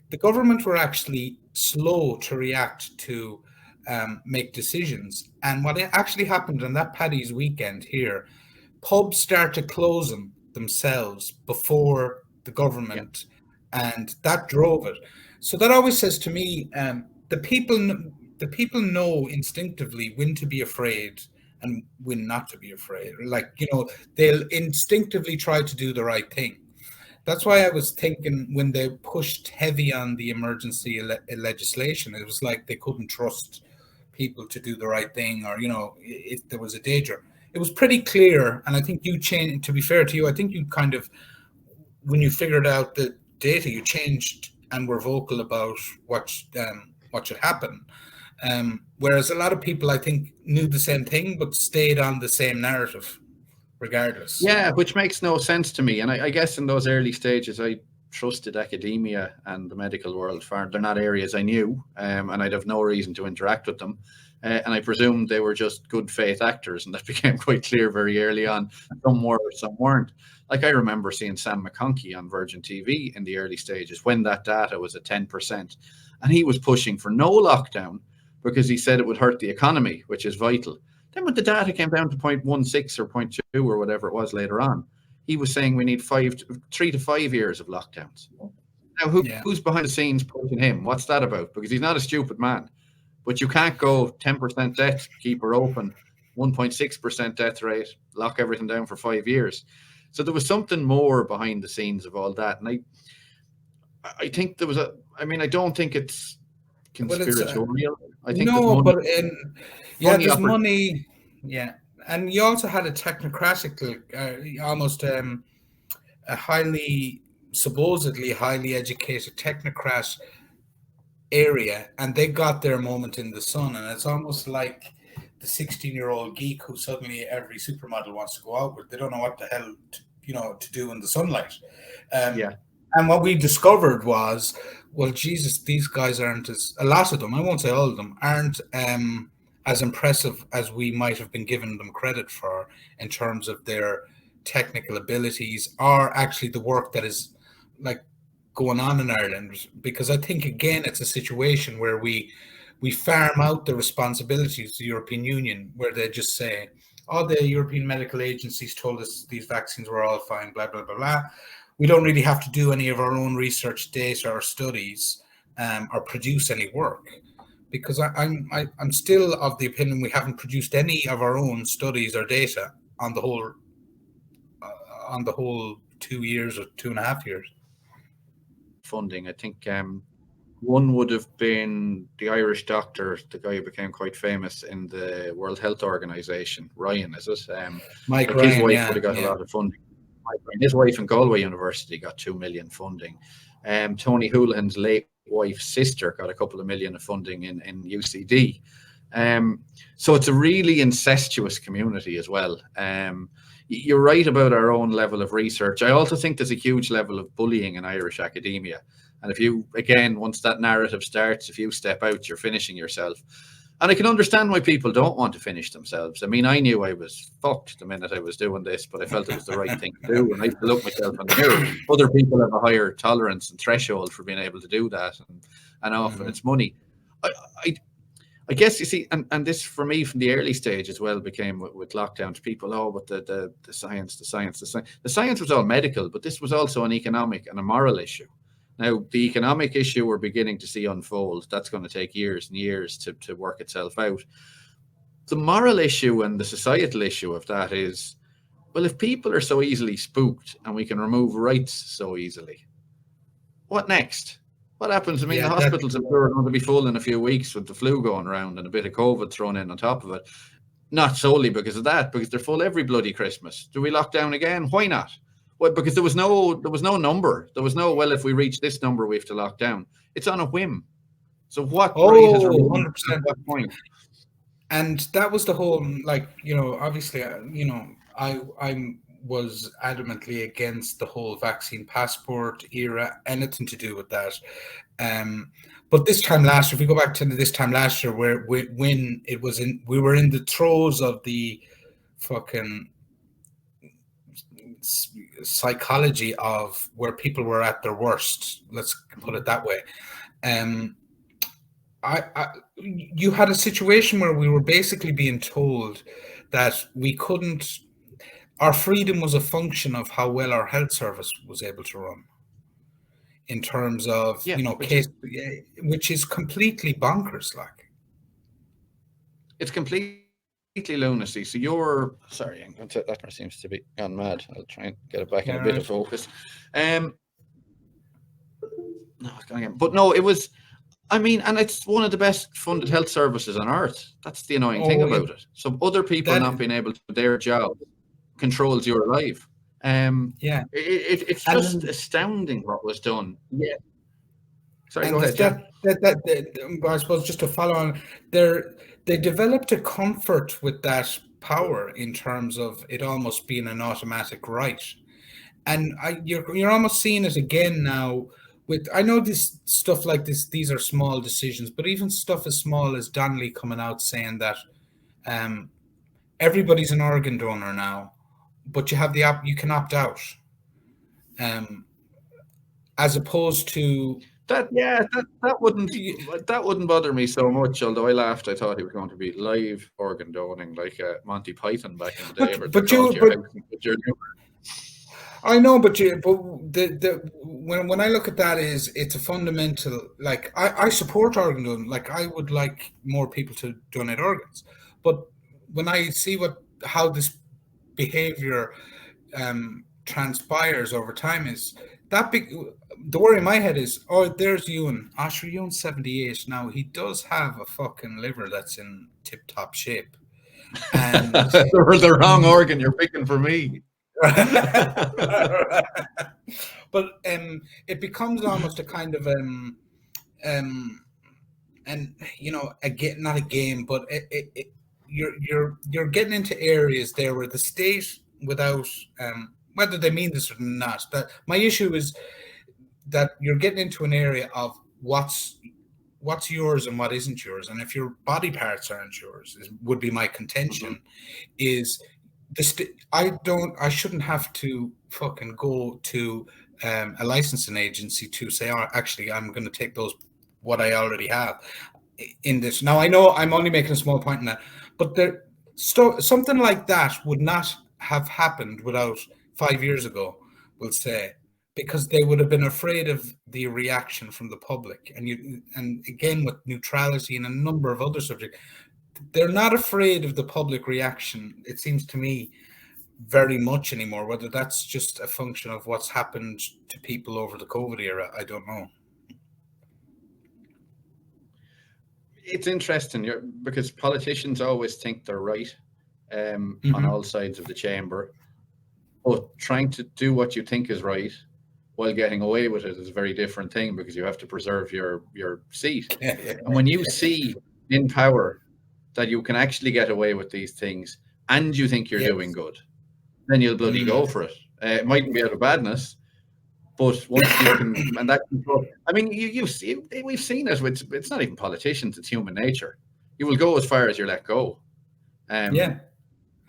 B: the government were actually slow to react to make decisions. And what actually happened on that Paddy's weekend here, pubs started closing themselves before the government, and that drove it. So that always says to me, the people know instinctively when to be afraid and when not to be afraid. Like, they'll instinctively try to do the right thing. That's why I was thinking, when they pushed heavy on the emergency legislation, it was like they couldn't trust people to do the right thing, or if there was a danger. It was pretty clear, and I think you changed. To be fair to you, I think you kind of, when you figured out the data, you changed and were vocal about what should happen. Whereas a lot of people, I think, knew the same thing but stayed on the same narrative regardless.
C: Yeah, which makes no sense to me. And I guess in those early stages, I trusted academia and the medical world far. They're not areas I knew, and I'd have no reason to interact with them. And I presumed they were just good faith actors, and that became quite clear very early on. Some were, some weren't. Like, I remember seeing Sam McConkey on Virgin TV in the early stages when that data was at 10%, and he was pushing for no lockdown because he said it would hurt the economy, which is vital. Then when the data came down to 0.16 or 0.2 or whatever it was later on, he was saying we need 3 to 5 years of lockdowns. Now, who's behind the scenes pushing him? What's that about? Because he's not a stupid man. But you can't go 10% debt, keep her open, 1.6% death rate, lock everything down for 5 years. So there was something more behind the scenes of all that. And I think there was I don't think it's conspiratorial. I think
B: there's money. Yeah. And you also had a technocratical, almost a supposedly highly educated technocrat area, and they got their moment in the sun. And it's almost like the 16-year-old geek who suddenly every supermodel wants to go out with. They don't know what the hell to do in the sunlight. And what we discovered was, well, Jesus, these guys aren't a lot of them, I won't say all of them, aren't as impressive as we might have been giving them credit for in terms of their technical abilities, or actually the work that is like going on in Ireland. Because I think, again, it's a situation where we farm out the responsibilities to the European Union, where they just say, oh, the European medical agencies told us these vaccines were all fine, blah, blah, blah, blah. We don't really have to do any of our own research data or studies or produce any work. Because I'm still of the opinion we haven't produced any of our own studies or data on the whole 2 years or 2.5 years.
C: Funding, I think one would have been the Irish doctor, the guy who became quite famous in the World Health Organization, Ryan, is it?
B: Mike Ryan,
C: his wife would have got a lot of funding. His wife in Galway University got 2 million funding. Tony Houlihan's late wife's sister got a couple of million of funding in UCD. So it's a really incestuous community as well. You're right about our own level of research. I also think there's a huge level of bullying in Irish academia. And if you, again, once that narrative starts, if you step out, you're finishing yourself. And I can understand why people don't want to finish themselves. I mean, I knew I was fucked the minute I was doing this, but I felt it was the right thing to do. And I used to look myself in the mirror. Other people have a higher tolerance and threshold for being able to do that. And often it's money. I guess, you see, and this for me from the early stage as well became with lockdowns, people, but the science. The science was all medical, but this was also an economic and a moral issue. Now, the economic issue we're beginning to see unfold. That's going to take years and years to work itself out. The moral issue and the societal issue of that is, well, if people are so easily spooked and we can remove rights so easily, what next? What happens? I mean, the hospitals are going to be full in a few weeks with the flu going around and a bit of COVID thrown in on top of it. Not solely because of that, because they're full every bloody Christmas. Do we lock down again? Why not? Well, because there was no number. There was no, well, if we reach this number, we have to lock down. It's on a whim. So what right is 100% at that point?
B: And that was the whole, like, obviously, I was adamantly against the whole vaccine passport era, anything to do with that. But this time last year, if we go back to this time last year, when it was we were in the throes of the fucking psychology of where people were at their worst. Let's put it that way. You had a situation where we were basically being told that we couldn't. Our freedom was a function of how well our health service was able to run, in terms of which is completely bonkers. Like,
C: it's completely lunacy. So you're sorry, I'm going to, that seems to be gone mad. I'll try and get it back in a bit of focus. No, it's going again. But no, it was. I mean, and it's one of the best funded health services on earth. That's the annoying thing about it. So other people not being able to do their job controls your life. It's just astounding what was done. Yeah. Sorry, go ahead.
B: I suppose just to follow on, they developed a comfort with that power in terms of it almost being an automatic right, and you're almost seeing it again now. I know this stuff like this; these are small decisions, but even stuff as small as Donnelly coming out saying that everybody's an organ donor now, but you have you can opt out, as opposed to
C: that. Yeah, that wouldn't bother me so much. Although I laughed, I thought he was going to be live organ donating like Monty Python back in the day.
B: I know, but when I look at that, it's a fundamental. Like, I support organ donation. Like, I would like more people to donate organs, but when I see how this behavior transpires over time, is that big. The worry in my head is, there's Ewan. Ewan's 78 now. He does have a fucking liver that's in tip-top shape. And
C: the wrong organ you're picking for me.
B: But it becomes almost a kind of again, not a game, but you're getting into areas there where the state, without whether they mean this or not, that my issue is that you're getting into an area of what's yours and what isn't yours, and if your body parts aren't yours, would be my contention. Is I shouldn't have to fucking go to a licensing agency to say, actually, I'm going to take what I already have in this. Now, I know I'm only making a small point in that, but something like that would not have happened without 5 years ago, we'll say, because they would have been afraid of the reaction from the public. And again, with neutrality and a number of other subjects, they're not afraid of the public reaction, it seems to me, very much anymore. Whether that's just a function of what's happened to people over the COVID era, I don't know.
C: It's interesting because politicians always think they're right on all sides of the chamber, but trying to do what you think is right while getting away with it is a very different thing, because you have to preserve your seat. And when you see in power that you can actually get away with these things and you think you're
B: Yes.
C: doing good, then you'll bloody go for it. It mightn't be out of badness, but once you can, and that control, I mean, you see, we've seen it with, it's not even politicians, it's human nature. You will go as far as you let go. And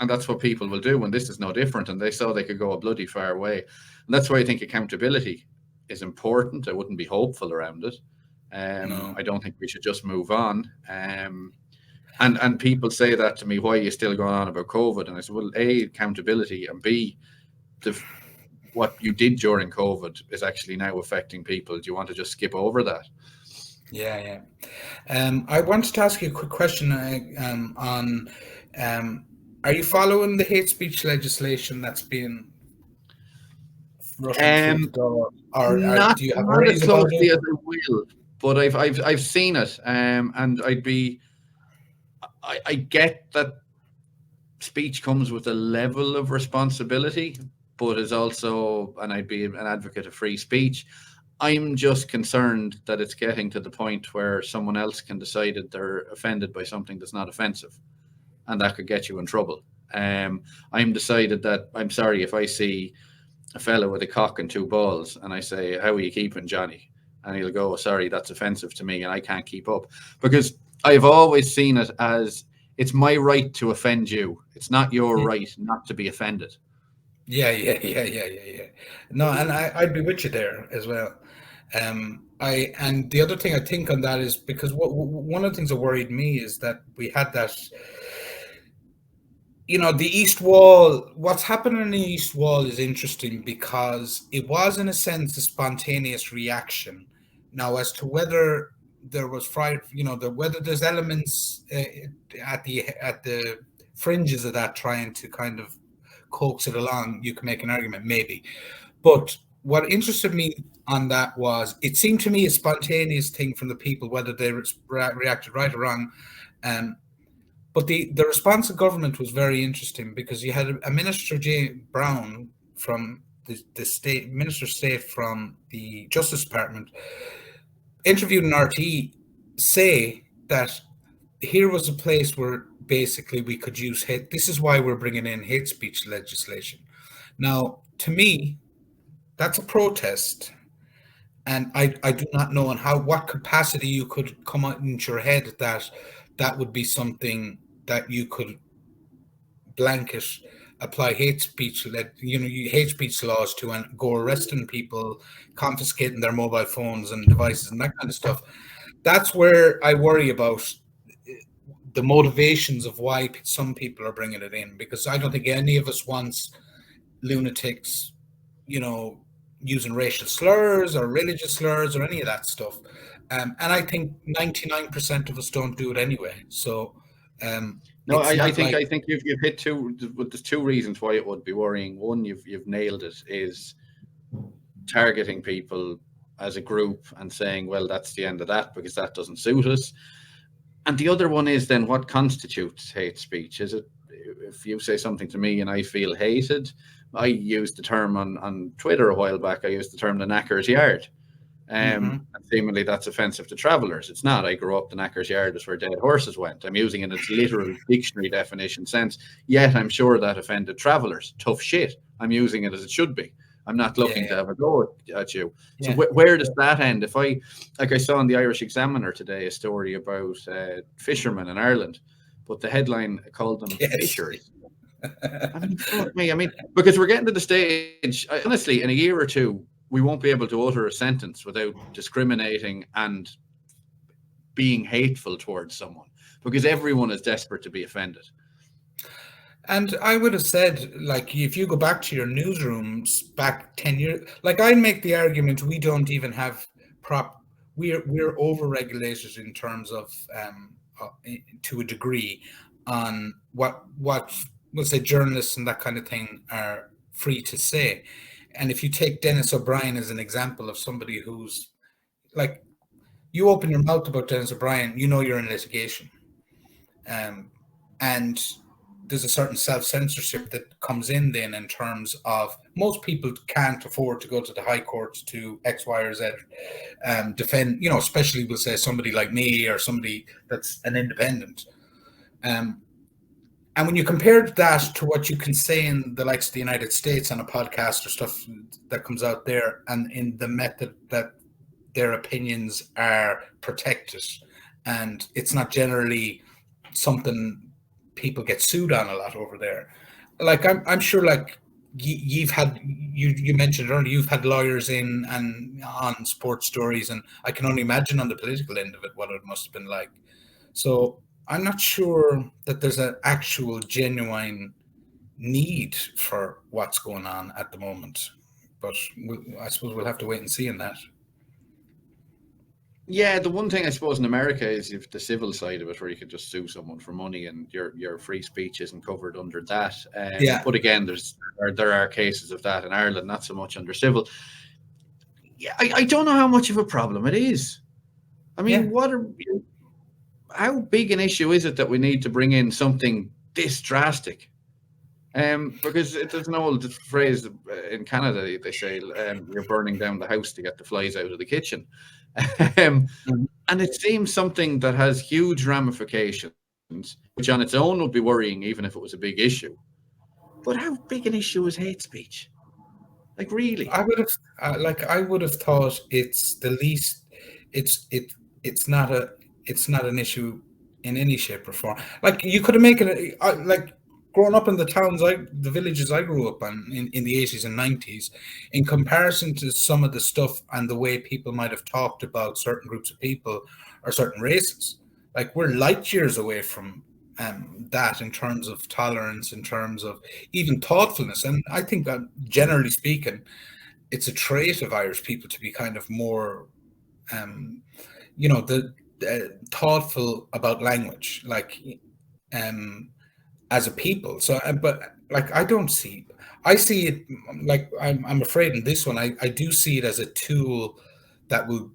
C: that's what people will do, and this is no different. And they saw they could go a bloody far way. And that's why I think accountability is important. I wouldn't be hopeful around it.
B: No.
C: I don't think we should just move on. And people say that to me, why are you still going on about COVID? And I said, well, A, accountability, and B, what you did during COVID is actually now affecting people. Do you want to just skip over that?
B: Yeah. I wanted to ask you a quick question on are you following the hate speech legislation that's been rushing through the door? Or do you have worries
C: as
B: about
C: closely
B: it?
C: as I will, but I've seen it, and I get that speech comes with a level of responsibility, but is also, and I'd be an advocate of free speech. I'm just concerned that it's getting to the point where someone else can decide that they're offended by something that's not offensive, and that could get you in trouble. I'm decided that, I'm sorry, if I see a fella with a cock and two balls and I say, how are you keeping, Johnny? And he'll go, oh, sorry, that's offensive to me and I can't keep up. Because I've always seen it as, it's my right to offend you. It's not your right not to be offended.
B: Yeah. No, and I'd be with you there as well. And the other thing I think on that is because one of the things that worried me is that we had that, the East Wall, what's happening in the East Wall is interesting because it was, in a sense, a spontaneous reaction. Now, as to whether there was whether there's elements at the fringes of that trying to kind of coax it along, you can make an argument, maybe. But what interested me on that was, it seemed to me a spontaneous thing from the people, whether they reacted right or wrong. But the response of government was very interesting because you had a Minister Brown from the state, Minister of State from the Justice Department, interviewed in RT, say that here was a place where basically we could use hate. This is why we're bringing in hate speech legislation. Now, to me, that's a protest. And I do not know in what capacity you could come out into your head that would be something that you could blanket apply hate speech laws to and go arresting people, confiscating their mobile phones and devices and that kind of stuff. That's where I worry about the motivations of why some people are bringing it in, because I don't think any of us wants lunatics, using racial slurs or religious slurs or any of that stuff. And I think 99% of us don't do it anyway. So,
C: no, I think you've hit two. There's two reasons why it would be worrying. One, you've nailed it, is targeting people as a group and saying, well, that's the end of that because that doesn't suit us. And the other one is then what constitutes hate speech? Is it if you say something to me and I feel hated? I used the term on Twitter a while back. I used the term the knacker's yard. And seemingly that's offensive to travellers. It's not. I grew up, the knacker's yard is where dead horses went. I'm using it in its literal dictionary definition sense. Yet I'm sure that offended travellers. Tough shit. I'm using it as it should be. I'm not looking to have a go at you. So where does that end? If I saw in the Irish Examiner today a story about fishermen in Ireland, but the headline called them fishers. Fuck me. Because we're getting to the stage, honestly, in a year or two, we won't be able to utter a sentence without discriminating and being hateful towards someone, because everyone is desperate to be offended.
B: And I would have said, if you go back to your newsrooms back 10 years, I make the argument we don't even have we're over-regulated in terms of, to a degree, on what we'll say journalists and that kind of thing are free to say. And if you take Dennis O'Brien as an example of somebody who's you open your mouth about Dennis O'Brien, you're in litigation. And there's a certain self-censorship that comes in then in terms of most people can't afford to go to the high court to X, Y, or Z, defend, especially we'll say somebody like me or somebody that's an independent. And when you compare that to what you can say in the likes of the United States on a podcast or stuff that comes out there, and in the method that their opinions are protected, and it's not generally something people get sued on a lot over there. Like I'm sure, like you've had you mentioned earlier, you've had lawyers in and on sports stories, and I can only imagine on the political end of it what it must have been like. So I'm not sure that there's an actual genuine need for what's going on at the moment, but I suppose we'll have to wait and see in that.
C: Yeah, the one thing I suppose in America is you've the civil side of it, where you can just sue someone for money, and your free speech isn't covered under that.
B: Yeah.
C: But again, there are cases of that in Ireland, not so much under civil. Yeah, I don't know how much of a problem it is. I mean, how big an issue is it that we need to bring in something this drastic? Because there's an old phrase in Canada, they say, you're burning down the house to get the flies out of the kitchen. And it seems something that has huge ramifications, which on its own would be worrying even if it was a big issue. But how big an issue is hate speech? Like, really?
B: I would have thought it's the least. It's not an issue in any shape or form. Like you could have made it. Like growing up in the villages I grew up in the 80s and 90s, in comparison to some of the stuff and the way people might have talked about certain groups of people or certain races, like we're light years away from that in terms of tolerance, in terms of even thoughtfulness. And I think that generally speaking, it's a trait of Irish people to be kind of more, thoughtful about language, like as a people. So, but like I see it like I'm afraid in this one, I do see it as a tool that will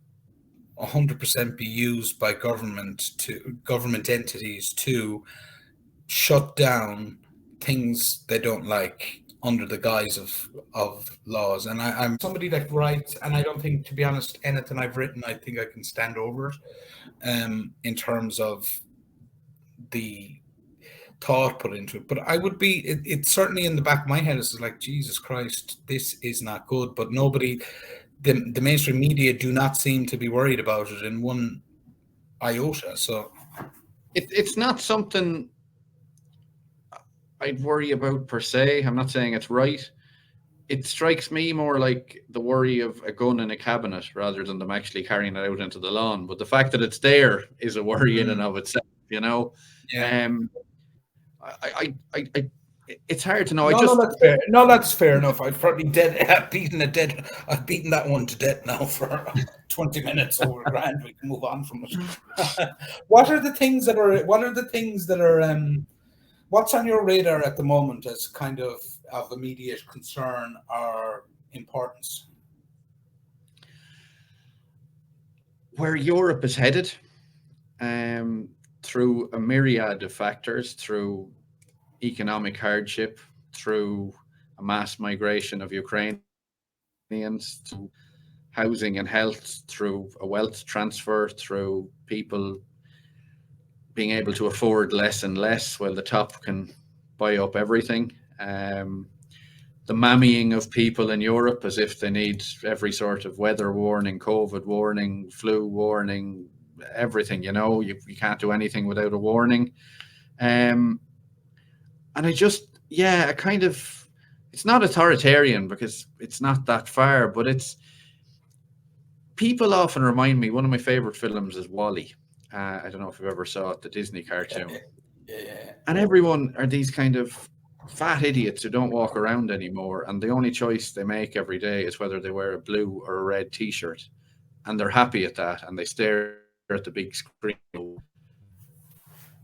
B: 100% be used by government entities to shut down things they don't like under the guise of laws. And I'm somebody that writes, and I don't think, to be honest, anything I've written, I think I can stand over it in terms of the thought put into it. But I would be, it's certainly in the back of my head, it's like, Jesus Christ, this is not good. But nobody, the mainstream media do not seem to be worried about it in one iota. So
C: it's not something I'd worry about per se. I'm not saying it's right. It strikes me more like the worry of a gun in a cabinet rather than them actually carrying it out into the lawn. But the fact that it's there is a worry in and of itself, you know.
B: Yeah.
C: It's hard to know.
B: No, that's fair. No, that's fair enough. I've probably I've beaten that one to death now for 20 minutes over grand. We can move on from it. What are the things that are what's on your radar at the moment as kind of immediate concern or importance?
C: Where Europe is headed, through a myriad of factors, through economic hardship, through a mass migration of Ukrainians, through housing and health, through a wealth transfer, through people being able to afford less and less while the top can buy up everything. The mammying of people in Europe as if they need every sort of weather warning, COVID warning, flu warning, everything, you know, you can't do anything without a warning. And I just, it's not authoritarian because it's not that far, but people often remind me, one of my favorite films is WALL-E. I don't know if you've ever saw it, the Disney cartoon.
B: Yeah.
C: And everyone are these kind of fat idiots who don't walk around anymore, and the only choice they make every day is whether they wear a blue or a red t-shirt, and they're happy at that, and they stare at the big screen.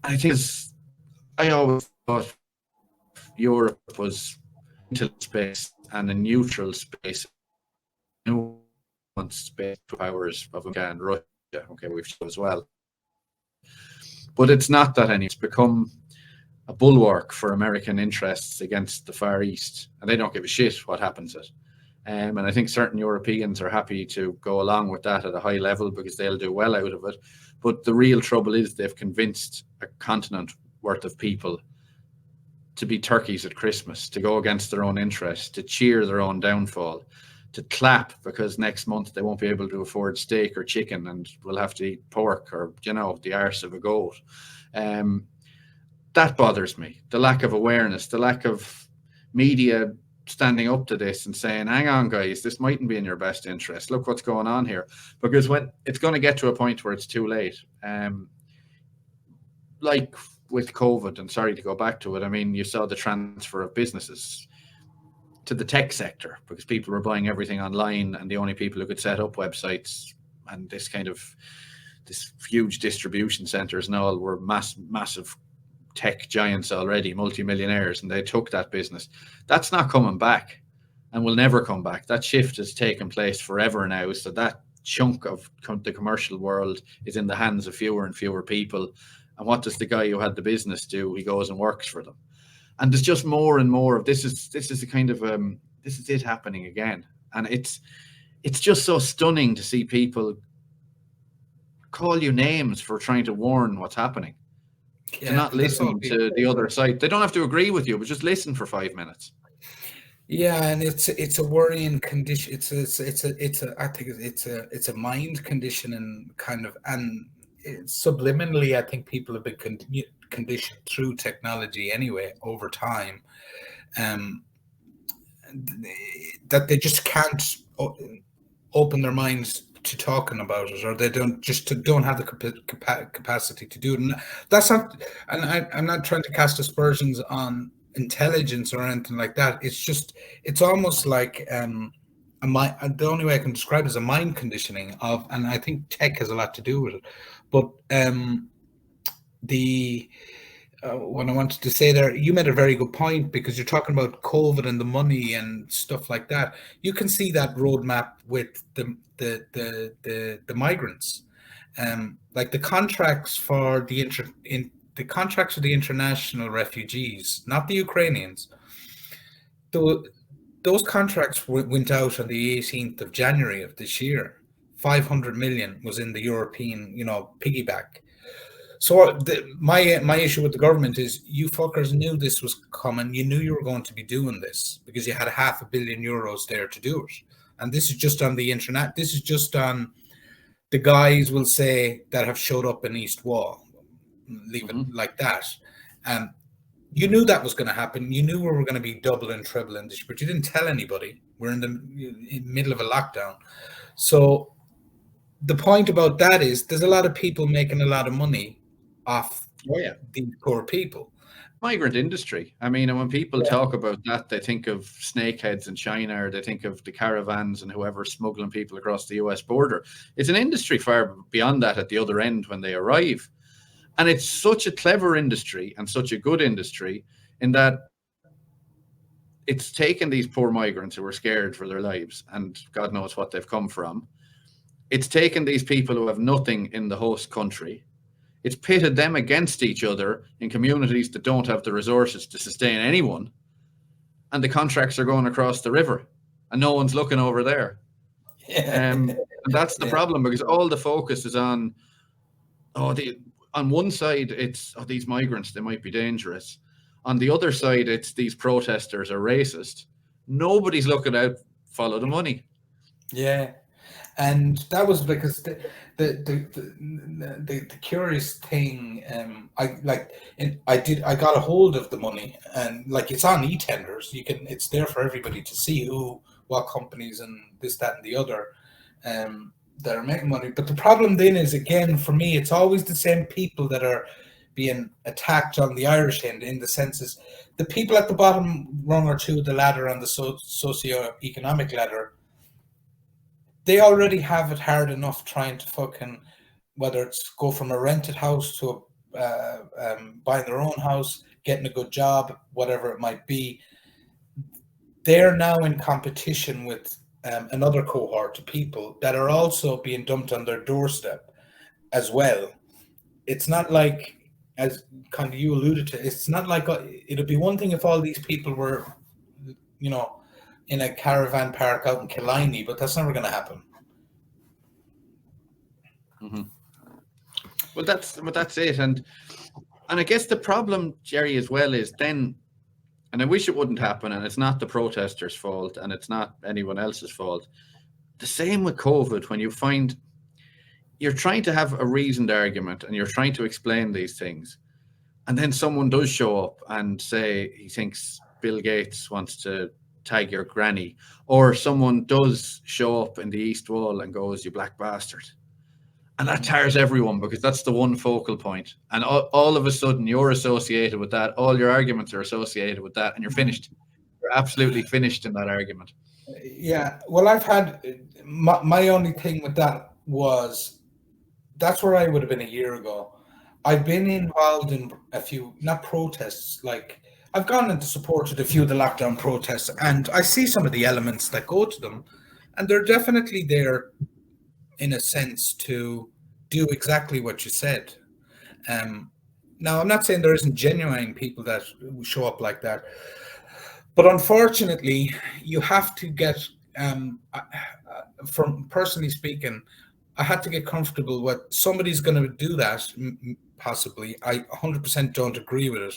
C: I think I always thought Europe was a space and a neutral space, space to powers of America and Russia. Okay, we've shown as well, but it's not that anymore. It's become a bulwark for American interests against the Far East, and they don't give a shit what happens at. And I think certain Europeans are happy to go along with that at a high level because they'll do well out of it. But the real trouble is they've convinced a continent worth of people to be turkeys at Christmas, to go against their own interests, to cheer their own downfall, to clap because next month they won't be able to afford steak or chicken and will have to eat pork or, you know, the arse of a goat. That bothers me. The lack of awareness, the lack of media standing up to this and saying, hang on, guys, this mightn't be in your best interest. Look what's going on here. Because when it's going to get to a point where it's too late, like with COVID, and sorry to go back to it, I mean, you saw the transfer of businesses to the tech sector because people were buying everything online, and the only people who could set up websites and this huge distribution centers and all were massive tech giants already, multimillionaires, and they took that business. That's not coming back and will never come back. That shift has taken place forever now. So that chunk of the commercial world is in the hands of fewer and fewer people. And what does the guy who had the business do? He goes and works for them. And there's just more and more of this is a kind of this is it happening again. And it's just so stunning to see people call you names for trying to warn what's happening. To not listen to the other side. They don't have to agree with you, but just listen for 5 minutes.
B: Yeah, and it's a worrying condition. I think it's a mind condition, and kind of, and subliminally, I think people have been conditioned through technology anyway over time, that they just can't open their minds to talking about it, or they don't have the capacity to do it. And that's not, and I'm not trying to cast aspersions on intelligence or anything like that. It's almost like the only way I can describe it is a mind conditioning of, and I think tech has a lot to do with it. But what I wanted to say there, you made a very good point, because you're talking about COVID and the money and stuff like that. You can see that roadmap with the migrants, like the contracts for the international refugees, not the Ukrainians. Those contracts went out on the 18th of January of this year. 500 million was in the European, piggyback. So my issue with the government is, you fuckers knew this was coming. You knew you were going to be doing this because you had €500 million there to do it. And this is just on the internet. This is just on the guys, will say, that have showed up in East Wall. Leave it like that. You knew that was going to happen. You knew we were going to be double and treble in this, but you didn't tell anybody. We're in the middle of a lockdown. So the point about that is, there's a lot of people making a lot of money off these poor people.
C: Migrant industry. I mean, and when people talk about that, they think of snakeheads in China, or they think of the caravans and whoever's smuggling people across the US border. It's an industry far beyond that at the other end when they arrive. And it's such a clever industry and such a good industry, in that it's taken these poor migrants who are scared for their lives, and God knows what they've come from. It's taken these people who have nothing in the host country. It's pitted them against each other in communities that don't have the resources to sustain anyone. And the contracts are going across the river and no one's looking over there. And that's the problem, because all the focus is on, on one side, it's, these migrants, they might be dangerous. On the other side, it's these protesters are racist. Nobody's looking out, follow the money.
B: Yeah. And that was because the curious thing, I got a hold of the money, and like, it's on e-tenders. It's there for everybody to see what companies and this, that, and the other that are making money. But the problem then is, again, for me, it's always the same people that are being attacked on the Irish end, in the sense is the people at the bottom rung or two of the ladder, on the socio-economic ladder. They already have it hard enough trying to fucking, whether it's go from a rented house to buying their own house, getting a good job, whatever it might be. They're now in competition with another cohort of people that are also being dumped on their doorstep as well. It's not like, as kind of you alluded to, it's not like it'd be one thing if all these people were, in a caravan park out in Killiney, but that's never going to happen.
C: Mm-hmm. Well, that's it, and And I guess the problem, Jerry, as well is then, and I wish it wouldn't happen, and it's not the protesters' fault, and it's not anyone else's fault. The same with COVID, when you find you're trying to have a reasoned argument and you're trying to explain these things, and then someone does show up and say he thinks Bill Gates wants to tag your granny, or someone does show up in the East Wall and goes, "You black bastard." And that tires everyone because that's the one focal point. And all of a sudden you're associated with that. All your arguments are associated with that, and you're finished. You're absolutely finished in that argument.
B: Yeah. Well, I've had my only thing with that was that's where I would have been a year ago. I've been involved in a few, not protests, like I've gone into supported a few of the lockdown protests, and I see some of the elements that go to them, and they're definitely there in a sense to do exactly what you said. Now, I'm not saying there isn't genuine people that show up like that, but unfortunately, you have to get, from personally speaking, I had to get comfortable with somebody's going to do that, possibly. I 100% don't agree with it,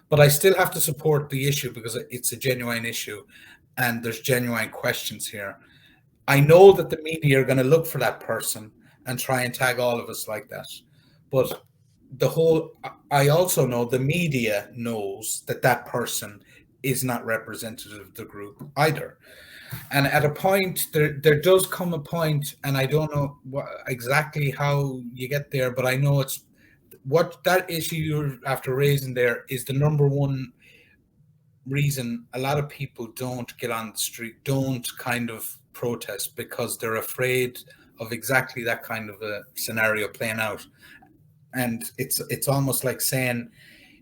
B: but I still have to support the issue because it's a genuine issue and there's genuine questions here. I know that the media are going to look for that person and try and tag all of us like that. But I also know the media knows that that person is not representative of the group either. And at a point, there does come a point, and I don't know exactly how you get there, but I know it's what that issue you're after raising there is the number one reason a lot of people don't get on the street, don't kind of protest, because they're afraid of exactly that kind of a scenario playing out. And it's almost like saying,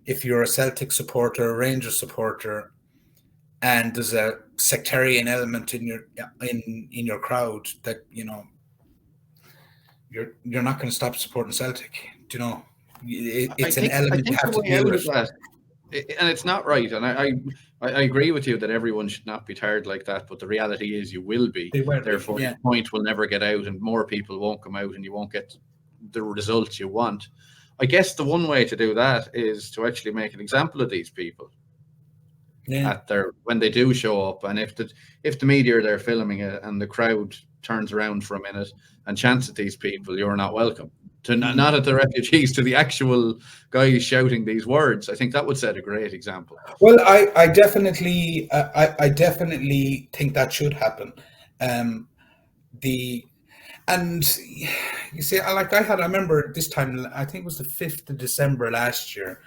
B: if you're a Celtic supporter, a Rangers supporter, and there's a sectarian element in your crowd, that you're not going to stop supporting Celtic. Do you know? It's an element you have to deal with.
C: And it's not right. And I agree with you that everyone should not be tired like that. But the reality is you will be. Therefore, the point will never get out and more people won't come out and you won't get the results you want. I guess the one way to do that is to actually make an example of these people. Yeah. When they do show up, and if the media are there filming it and the crowd turns around for a minute and chants at these people, you're not welcome. Not at the refugees, to the actual guys shouting these words. I think that would set a great example.
B: Well, I definitely think that should happen. And you see, I remember this time, I think it was the 5th of December last year.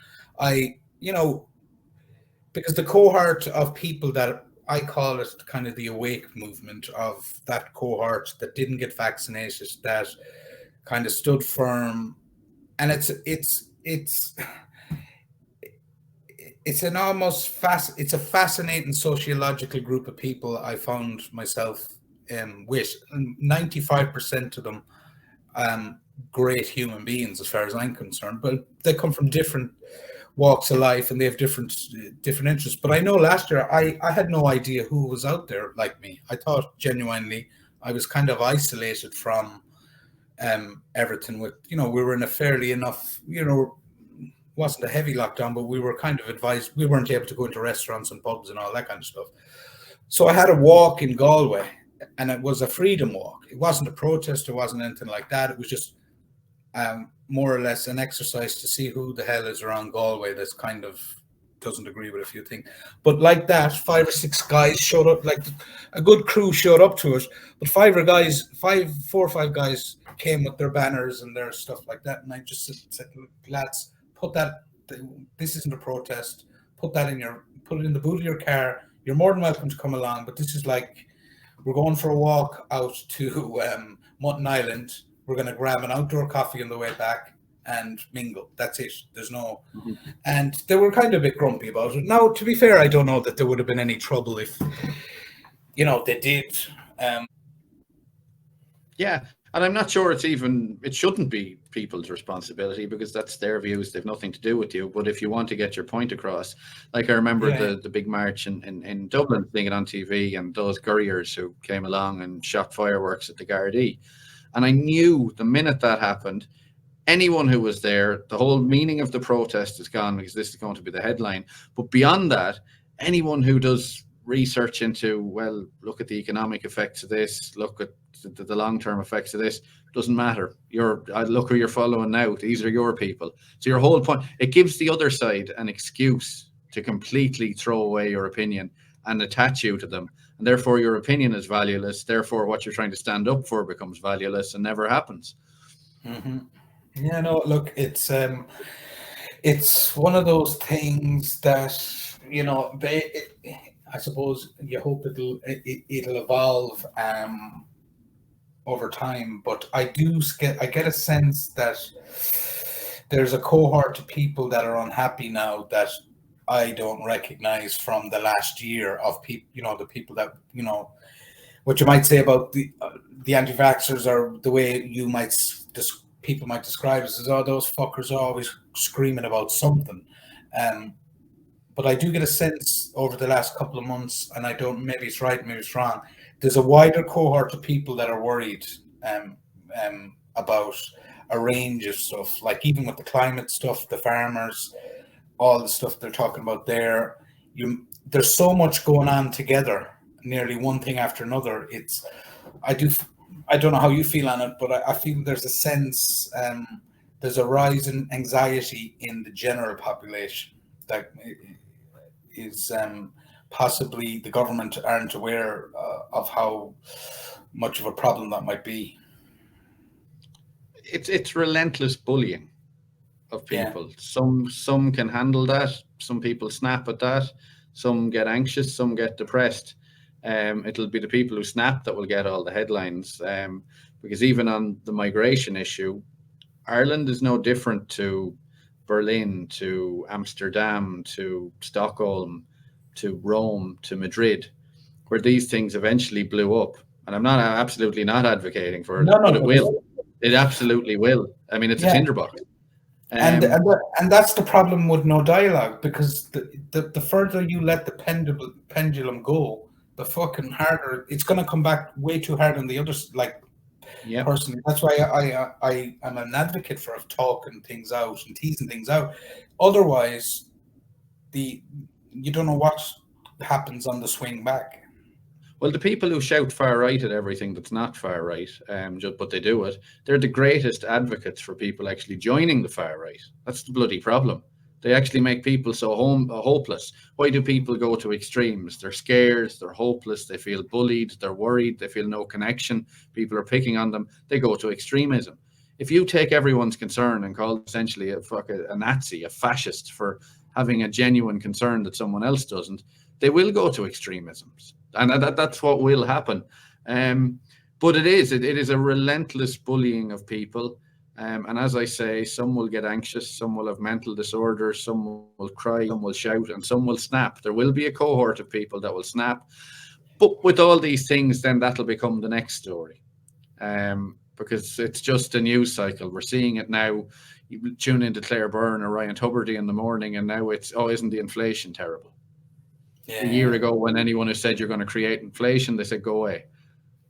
B: Because the cohort of people that I call it kind of the awake movement, of that cohort that didn't get vaccinated, that kind of stood firm, and it's an almost it's a fascinating sociological group of people. I found myself with 95% of them great human beings as far as I'm concerned, but they come from different walks of life and they have different interests. But I know last year I had no idea who was out there like me. I thought genuinely I was kind of isolated from everything. With we were in a fairly enough, wasn't a heavy lockdown, but we were kind of advised. We weren't able to go into restaurants and pubs and all that kind of stuff. So I had a walk in Galway, and it was a freedom walk. It wasn't a protest. It wasn't anything like that. It was just more or less an exercise to see who the hell is around Galway that's kind of doesn't agree with a few things. But like that, 5 or 6 guys showed up, like a good crew showed up to it. But 4 or 5 guys came with their banners and their stuff like that. And I just said, lads, this isn't a protest. Put it in the boot of your car. You're more than welcome to come along. But this is like, we're going for a walk out to Mutton Island. We're going to grab an outdoor coffee on the way back and mingle. That's it. There's no... Mm-hmm. And they were kind of a bit grumpy about it. Now, to be fair, I don't know that there would have been any trouble if, they did.
C: Yeah, and I'm not sure it shouldn't be people's responsibility, because that's their views. They've nothing to do with you. But if you want to get your point across, like I remember the big march in Dublin, seeing it on TV, and those couriers who came along and shot fireworks at the Gardaí. And I knew the minute that happened, anyone who was there, the whole meaning of the protest is gone because this is going to be the headline. But beyond that, anyone who does research into, well, look at the economic effects of this, look at the long-term effects of this, doesn't matter. Look who you're following now. These are your people. So your whole point, it gives the other side an excuse to completely throw away your opinion and attach you to them. And therefore your opinion is valueless. Therefore what you're trying to stand up for becomes valueless and never happens.
B: Mm-hmm. Yeah, no, look, it's one of those things that, I suppose you hope it'll evolve over time, but I get a sense that there's a cohort of people that are unhappy now that I don't recognize from the last year of people, the people that, what you might say about the anti-vaxxers, or the way you might people might describe us as, oh, those fuckers are always screaming about something. But I do get a sense over the last couple of months, and maybe it's right, maybe it's wrong, there's a wider cohort of people that are worried about a range of stuff, like even with the climate stuff, the farmers, all the stuff they're talking about there. There's so much going on together, nearly one thing after another. I don't know how you feel on it, but I feel there's a sense, there's a rise in anxiety in the general population that is possibly the government aren't aware of how much of a problem that might be.
C: It's relentless bullying of people. Yeah. Some can handle that. Some people snap at that. Some get anxious. Some get depressed. It'll be the people who snap that will get all the headlines. Because even on the migration issue, Ireland is no different to Berlin, to Amsterdam, to Stockholm, to Rome, to Madrid, where these things eventually blew up. And I'm absolutely not advocating for it, but it will. It absolutely will. I mean, it's a tinderbox.
B: And that's the problem with no dialogue, because the further you let the pendulum go, the fucking harder it's going to come back, way too hard on the others. Personally, that's why I am an advocate for talking things out and teasing things out. Otherwise, you don't know what happens on the swing back.
C: Well, the people who shout far right at everything that's not far right, but they do it, they're the greatest advocates for people actually joining the far right. That's the bloody problem. They actually make people so hopeless. Why do people go to extremes? They're scared, they're hopeless, they feel bullied, they're worried, they feel no connection, people are picking on them, they go to extremism. If you take everyone's concern and call essentially a Nazi, a fascist, for having a genuine concern that someone else doesn't, they will go to extremisms. And that's what will happen. But it is a relentless bullying of people. And as I say, some will get anxious, some will have mental disorders, some will cry, some will shout, and some will snap. There will be a cohort of people that will snap. But with all these things, then that'll become the next story. Because it's just a news cycle. We're seeing it now. You tune into Claire Byrne or Ryan Tubridy in the morning, and now it's, oh, isn't the inflation terrible? Yeah. A year ago, when anyone who said you're going to create inflation, they said, go away.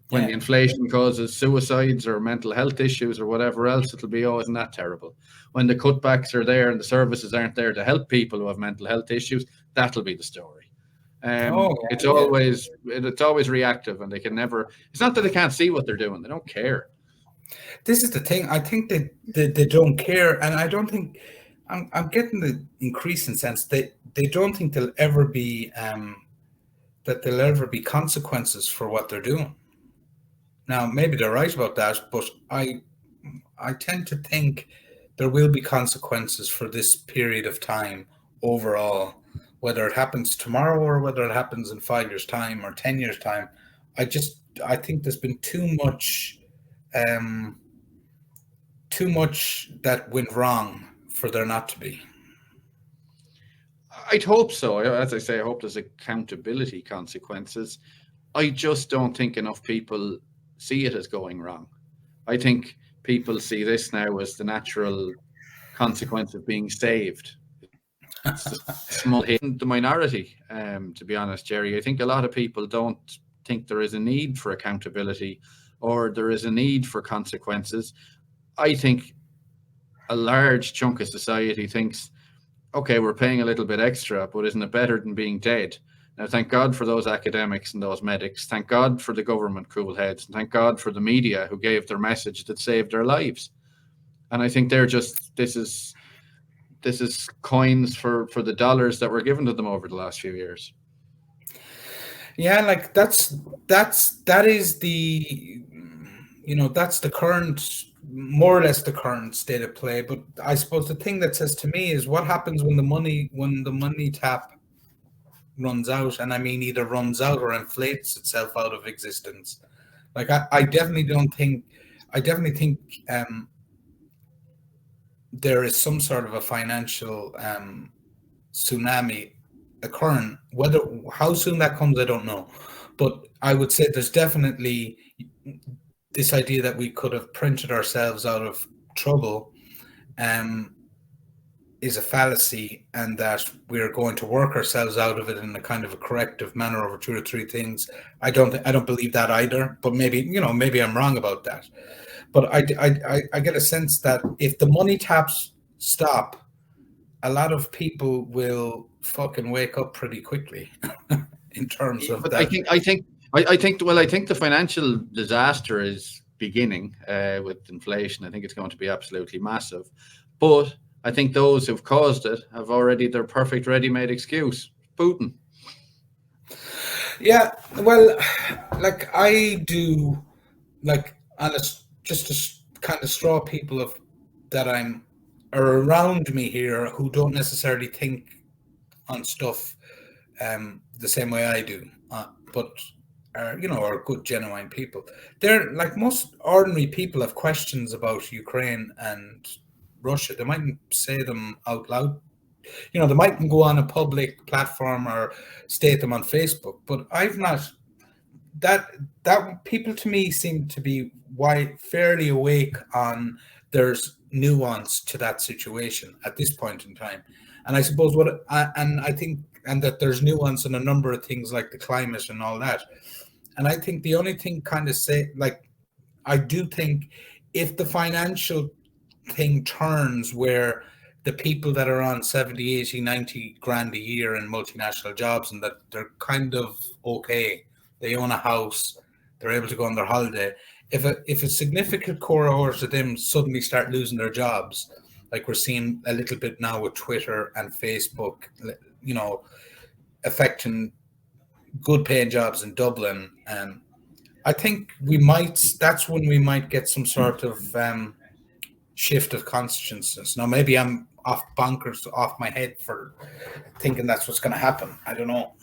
C: When the inflation causes suicides or mental health issues or whatever else, it'll be, oh, isn't that terrible? When the cutbacks are there and the services aren't there to help people who have mental health issues, that'll be the story. It's always reactive, and they can never, it's not that they can't see what they're doing, they don't care.
B: This is the thing. I think that they don't care, and I don't think, I'm getting the increasing sense that they don't think there'll ever be consequences for what they're doing. Now, maybe they're right about that, but I tend to think there will be consequences for this period of time overall, whether it happens tomorrow or whether it happens in 5 years' time or 10 years' time. I think there's been too much that went wrong for there not to be.
C: I'd hope so. As I say, I hope there's accountability consequences. I just don't think enough people see it as going wrong. I think people see this now as the natural consequence of being saved. It's a small hit in the minority, to be honest, Jerry. I think a lot of people don't think there is a need for accountability or there is a need for consequences. I think a large chunk of society thinks, okay, we're paying a little bit extra, but isn't it better than being dead? Now, thank God for those academics and those medics. Thank God for the government cool heads. And thank God for the media who gave their message that saved their lives. And I think they're just, this is coins for the dollars that were given to them over the last few years.
B: Yeah, like that is the, that's the current, more or less the current state of play. But I suppose the thing that says to me is what happens when the money tap runs out, and I mean either runs out or inflates itself out of existence. Like I definitely think there is some sort of a financial tsunami occurring. How soon that comes, I don't know, but I would say there's definitely this idea that we could have printed ourselves out of trouble is a fallacy, and that we're going to work ourselves out of it in a kind of a corrective manner over 2 or 3 things. I don't believe that either, but maybe I'm wrong about that. But I get a sense that if the money taps stop, a lot of people will fucking wake up pretty quickly in terms of
C: but
B: that.
C: I think the financial disaster is beginning with inflation. I think it's going to be absolutely massive. But I think those who've caused it have already their perfect ready-made excuse: Putin.
B: Yeah, well, like I do, like, honest, just to kind of straw people of that are around me here who don't necessarily think on stuff the same way I do, but are good, genuine people. They're like most ordinary people have questions about Ukraine and Russia. They mightn't say them out loud. They mightn't go on a public platform or state them on Facebook. But I've not that people to me seem to be fairly awake on there's nuance to that situation at this point in time. And I suppose I think that there's nuance in a number of things like the climate and all that. And I think the only thing I do think if the financial thing turns where the people that are on 70, 80, 90 grand a year in multinational jobs and that they're kind of okay, they own a house, they're able to go on their holiday. If a significant cohort of them suddenly start losing their jobs, like we're seeing a little bit now with Twitter and Facebook, affecting good paying jobs in Dublin, I think that's when we might get some sort of shift of consciousness. Now, maybe I'm off my head for thinking that's what's going to happen. I don't know.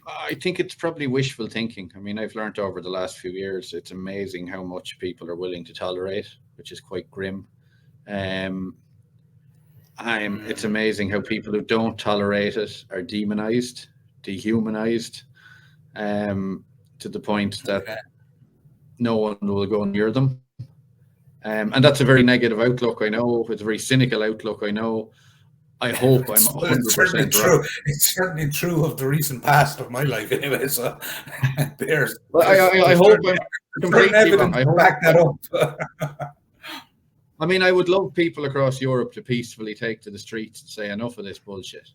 C: I think it's probably wishful thinking. I mean, I've learned over the last few years, it's amazing how much people are willing to tolerate, which is quite grim. It's amazing how people who don't tolerate it are demonized, dehumanized, to the point that no one will go near them. And that's a very negative outlook, I know. It's a very cynical outlook, I know. I hope I'm 100%
B: true. It's certainly true of the recent past of my life, anyway. So
C: I hope I'm completely wrong. I hope
B: back that up.
C: I mean, I would love people across Europe to peacefully take to the streets and say, enough of this bullshit.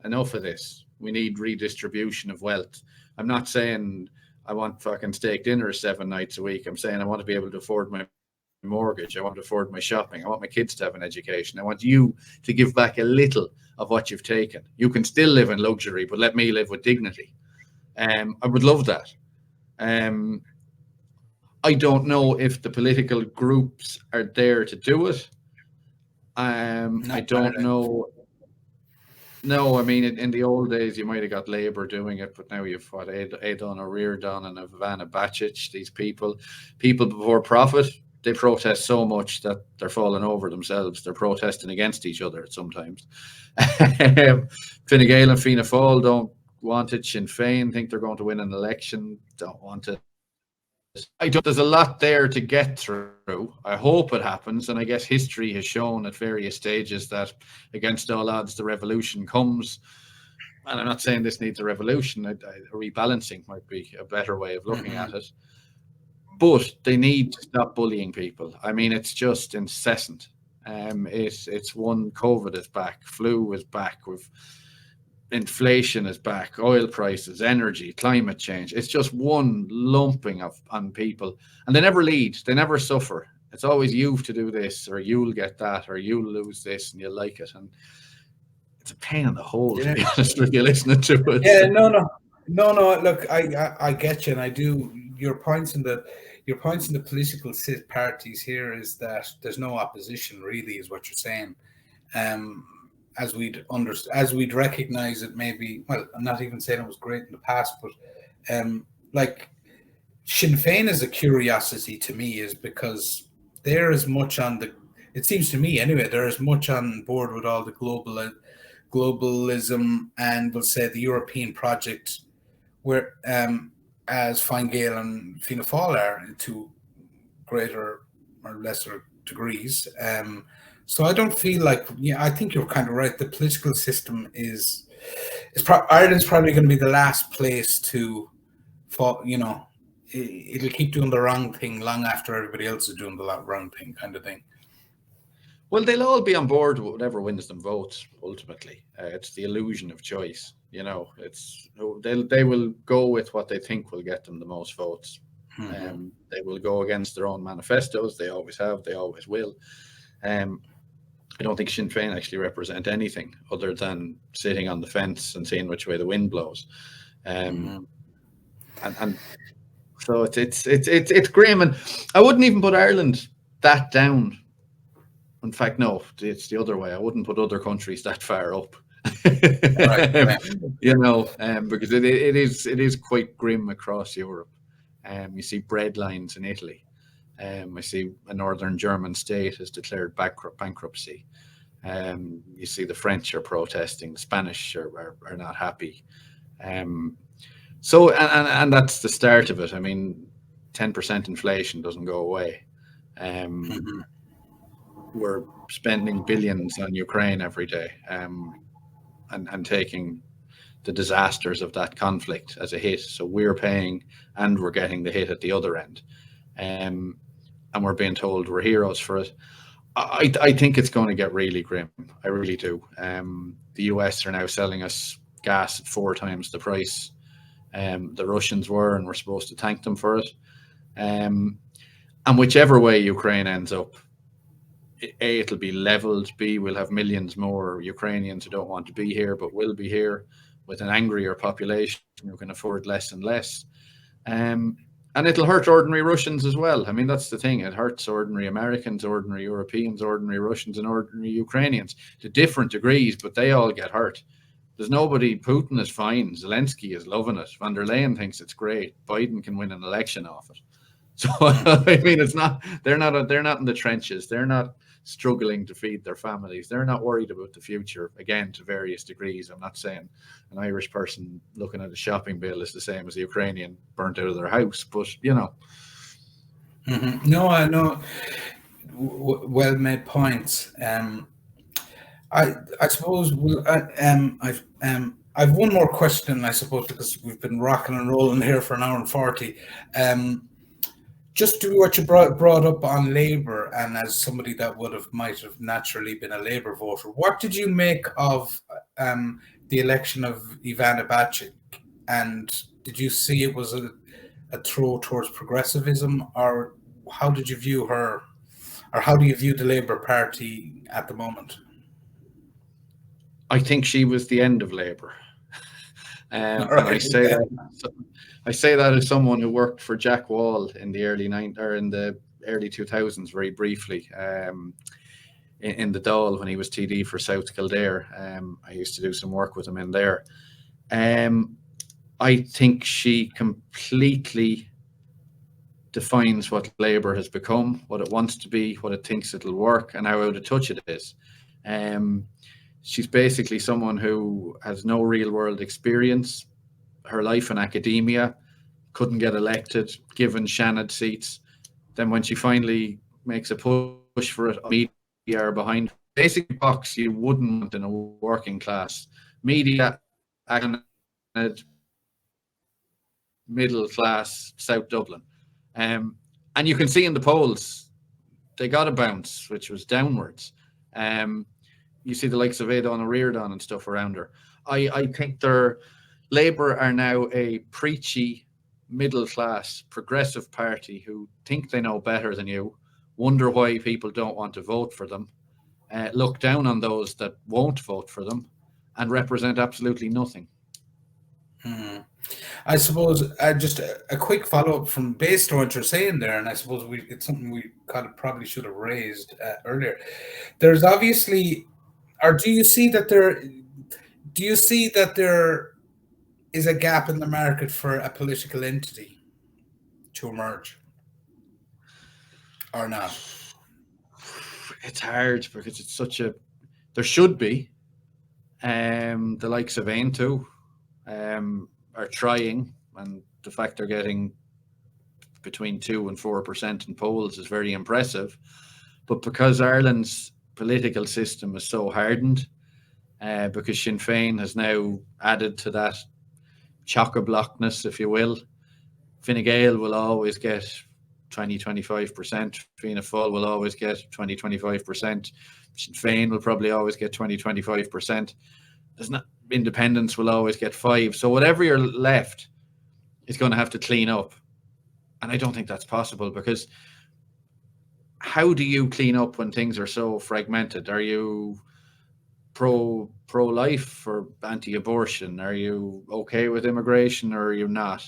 C: Enough of this. We need redistribution of wealth. I'm not saying I want fucking steak dinners 7 nights a week. I'm saying I want to be able to afford my mortgage. I want to afford my shopping. I want my kids to have an education. I want you to give back a little of what you've taken. You can still live in luxury, but let me live with dignity. I would love that. I don't know if the political groups are there to do it. I don't know. No, I mean, in the old days, you might have got Labour doing it, but now you've got Aidan O'Riordan and Ivana Bacik, these people before profit. They protest so much that they're falling over themselves. They're protesting against each other sometimes. Fine Gael and Fianna Fáil don't want it. Sinn Féin think they're going to win an election, don't want it. There's a lot there to get through. I hope it happens. And I guess history has shown at various stages that against all odds, the revolution comes. And I'm not saying this needs a revolution. A rebalancing might be a better way of looking at it. But they need to stop bullying people. I mean, it's just incessant. It's one, COVID is back, flu is back, with inflation is back, oil prices, energy, climate change. It's just one lumping on people, and they never lead. They never suffer. It's always you to do this, or you'll get that, or you'll lose this, and you'll like it. And it's a pain in the hole, to be honest with you, listening to it.
B: Yeah, no. Look, I get you, and I do. Your points in the political parties here is that there's no opposition, really, is what you're saying. As we'd recognize it, maybe. Well, I'm not even saying it was great in the past, but like Sinn Féin is a curiosity to me, is because they're as much on the. It seems to me, anyway, they're as much on board with all the globalism and, we'll say, the European project, where as Fine Gael and Fianna Fáil are, to greater or lesser degrees. So I don't feel like, I think you're kind of right. The political system Ireland's probably going to be the last place to fall. It'll keep doing the wrong thing long after everybody else is doing the wrong thing, kind of thing.
C: Well, they'll all be on board with whatever wins them votes. Ultimately, it's the illusion of choice. They will go with what they think will get them the most votes. Mm-hmm. They will go against their own manifestos. They always have. They always will. I don't think Sinn Féin actually represent anything other than sitting on the fence and seeing which way the wind blows. And so it's grim. And I wouldn't even put Ireland that down. In fact, no, it's the other way. I wouldn't put other countries that far up. Because it is quite grim across Europe. You see bread lines in Italy. I see a northern German state has declared bankruptcy. You see the French are protesting, the Spanish are not happy. So that's the start of it. I mean, 10% inflation doesn't go away. We're spending billions on Ukraine every day, and taking the disasters of that conflict as a hit. So we're paying, and we're getting the hit at the other end, and we're being told we're heroes for it. I think it's going to get really grim. I really do. The US are now selling us gas at 4 times the price the Russians were, and we're supposed to thank them for it. And whichever way Ukraine ends up, A, it'll be leveled. B, we'll have millions more Ukrainians who don't want to be here but will be here, with an angrier population who can afford less and less. And it'll hurt ordinary Russians as well. I mean, that's the thing. It hurts ordinary Americans, ordinary Europeans, ordinary Russians, and ordinary Ukrainians to different degrees, but they all get hurt. There's nobody. Putin is fine. Zelensky is loving it. Von der Leyen thinks it's great. Biden can win an election off it. So I mean, it's not. They're not in the trenches. They're not struggling to feed their families. They're not worried about the future. Again, to various degrees. I'm not saying an Irish person looking at a shopping bill is the same as a Ukrainian burnt out of their house, but
B: No, I know. Well made points. I suppose I've one more question, I suppose, because we've been rocking and rolling here for an hour and 40. Just to what you brought up on Labour, and as somebody that might have naturally been a Labour voter, what did you make of the election of Ivana Bacik? And did you see it was a throw towards progressivism, or how did you view her, or how do you view the Labour Party at the moment?
C: I think she was the end of Labour. And I say that as someone who worked for Jack Wall in the early 2000s, very briefly, in the Dáil when he was TD for South Kildare. I used to do some work with him in there. I think she completely defines what Labour has become, what it wants to be, what it thinks it'll work, and how out of touch it is. She's basically someone who has no real world experience. Her life in academia, couldn't get elected, given Shannon seats. Then when she finally makes a push for it, media are behind. Basic box you wouldn't want in a working class. Media, middle class, South Dublin. And you can see in the polls, they got a bounce, which was downwards. You see the likes of Aidan O'Riordan and stuff around her. I think Labour are now a preachy, middle-class, progressive party who think they know better than you, wonder why people don't want to vote for them, look down on those that won't vote for them, and represent absolutely nothing.
B: I suppose just a quick follow-up from based on what you're saying there, and I suppose it's something we probably should have raised earlier. There's obviously, or do you see that there is a gap in the market for a political entity to emerge, or not?
C: It's hard because it's such a. There should be. The likes of Aintu are trying, and the fact they're getting between 2% and 4% in polls is very impressive. But because Ireland's political system is so hardened, because Sinn Féin has now added to that chock-a-blockness, if you will, Fine Gael will always get 20-25%. Fianna Fáil will always get 20-25%. Sinn Féin will probably always get 20-25%. There's not, independents will always get 5%. So whatever you're left is going to have to clean up. And I don't think that's possible, because how do you clean up when things are so fragmented? Are you pro-life or anti-abortion? Are you okay with immigration or are you not?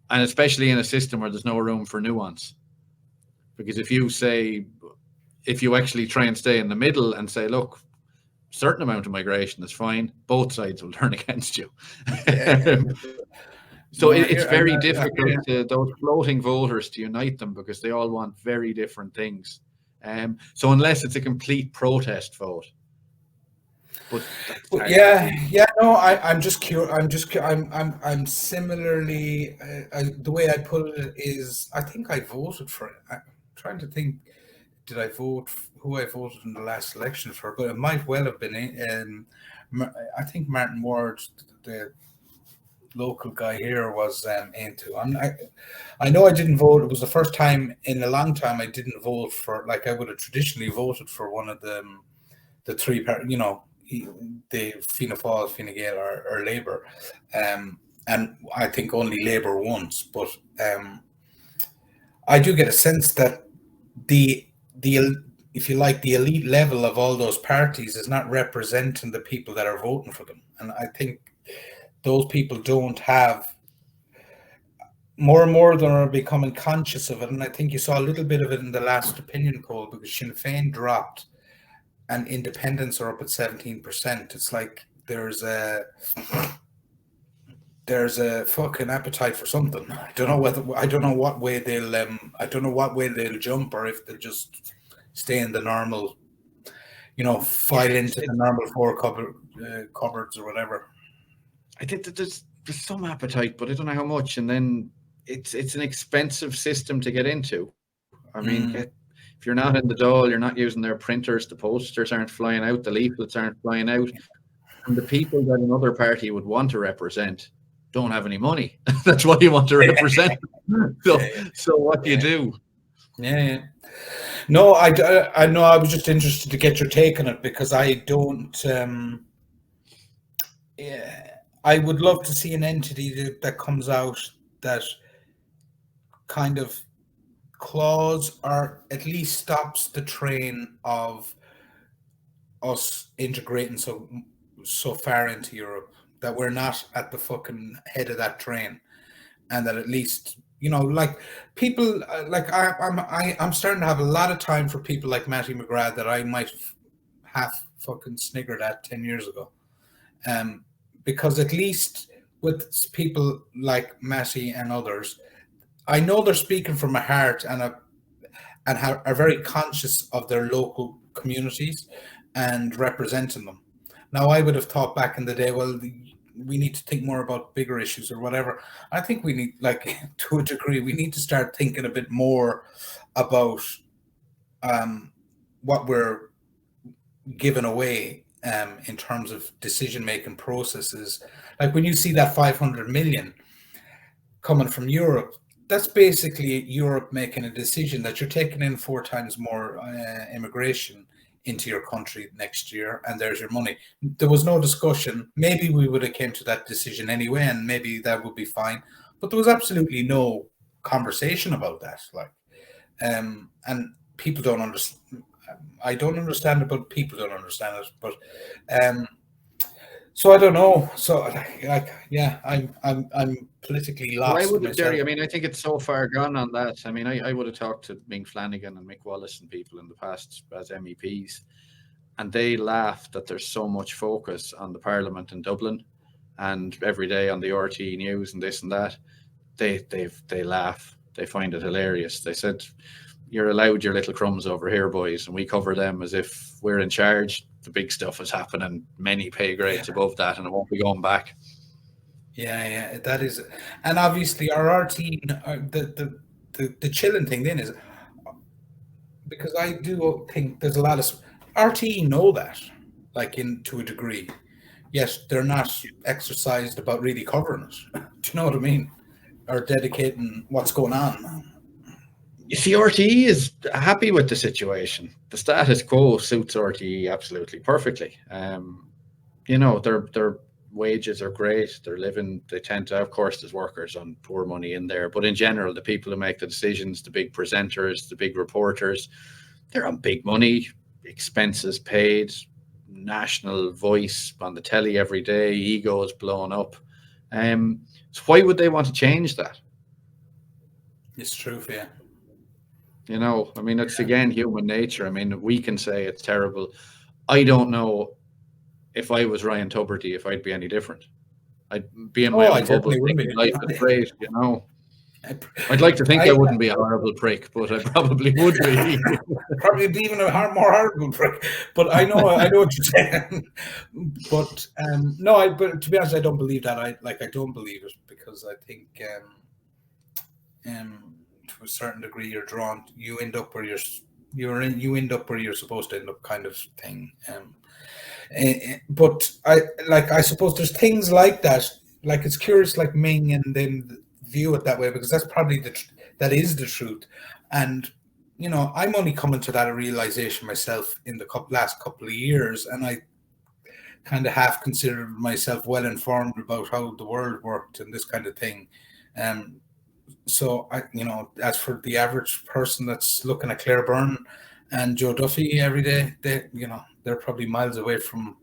C: And especially in a system where there's no room for nuance. Because if you actually try and stay in the middle and say, look, certain amount of migration is fine, both sides will turn against you. So it's very difficult to those floating voters to unite them, because they all want very different things. So unless it's a complete protest vote. But
B: I'm just curious. I'm similarly. The way I put it is, I think I voted for it. I'm trying to think. Did I vote? Who I voted in the last election for? But it might well have been. I think Martin Ward, the local guy here, was into. I know I didn't vote. It was the first time in a long time I didn't vote for. Like, I would have traditionally voted for one of the three parties. You know, the Fianna Fáil, Fine Gael, or Labour, and I think only Labour once. But I do get a sense that the if you like, the elite level of all those parties is not representing the people that are voting for them, and I think those people don't have. More and more of them are becoming conscious of it, and I think you saw a little bit of it in the last opinion poll, because Sinn Féin dropped and independents are up at 17%. It's like there's a fucking appetite for something. I don't know what way they'll jump, or if they'll just stay in the normal, file into the normal four cupboards or whatever.
C: I think that there's some appetite, but I don't know how much. And then it's an expensive system to get into. I mean, if you're not in the Dáil, you're not using their printers, the posters aren't flying out, the leaflets aren't flying out, and the people that another party would want to represent don't have any money. That's what you want to represent. So what do you do?
B: Yeah. No, I know. I was just interested to get your take on it, because I don't. I would love to see an entity that comes out that kind of claws, or at least stops the train of us integrating so far into Europe, that we're not at the fucking head of that train, and that at least, like people like I'm starting to have a lot of time for people like Matty McGrath that I might have fucking sniggered at 10 years ago, because at least with people like Matty and others, I know they're speaking from a heart and are very conscious of their local communities and representing them. Now, I would have thought back in the day, well, we need to think more about bigger issues or whatever. I think we need, like, to a degree, we need to start thinking a bit more about what we're giving away in terms of decision-making processes. Like, when you see that 500 million coming from Europe, that's basically Europe making a decision that you're taking in 4 times more immigration into your country next year, and there's your money. There was no discussion. Maybe we would have came to that decision anyway, and maybe that would be fine. But there was absolutely no conversation about that. Like, and people don't understand. I don't understand it, but people don't understand it. But so I don't know. So yeah, I'm politically
C: Well, I
B: lost
C: would,
B: myself.
C: Jerry. I mean, I think it's so far gone on that. I mean, I would have talked to Mink Flanagan and Mick Wallace and people in the past as MEPs, and they laugh that there's so much focus on the Parliament in Dublin, and every day on the RT news and this and that. They laugh. They find it hilarious. They said, "You're allowed your little crumbs over here, boys," and we cover them as if we're in charge. The big stuff is happening many pay grades above that, and it won't be going back.
B: Yeah, that is, and obviously our RT, the chilling thing then is, because I do think there's a lot of RT know that, like to a degree, yet they're not exercised about really covering it. Do you know what I mean? Or dedicating what's going on.
C: You see, RTE is happy with the situation. The status quo suits RTE absolutely perfectly. Their wages are great. They're living. They tend to, of course, there's workers on poor money in there, but in general, the people who make the decisions, the big presenters, the big reporters, they're on big money, expenses paid, national voice on the telly every day, egos blown up. So why would they want to change that?
B: It's true, yeah.
C: I mean, it's again human nature. I mean, we can say it's terrible. I don't know if I was Ryan Tuberty, if I'd be any different. I'd be in my own bubble thinking life is great, I'd like to think I wouldn't be a horrible prick, but I probably would be.
B: Probably be even a more horrible prick. But I know what you're saying. But but to be honest, I don't believe that. I don't believe it, because I think to a certain degree you end up where you end up where you're supposed to end up, kind of thing. But I suppose there's things like that. Like, it's curious, like Ming and then view it that way, because that's probably that is the truth. And I'm only coming to that realization myself in the last couple of years, and I kind of half considered myself well informed about how the world worked and this kind of thing. So as for the average person that's looking at Claire Byrne and Joe Duffy every day, they're probably miles away from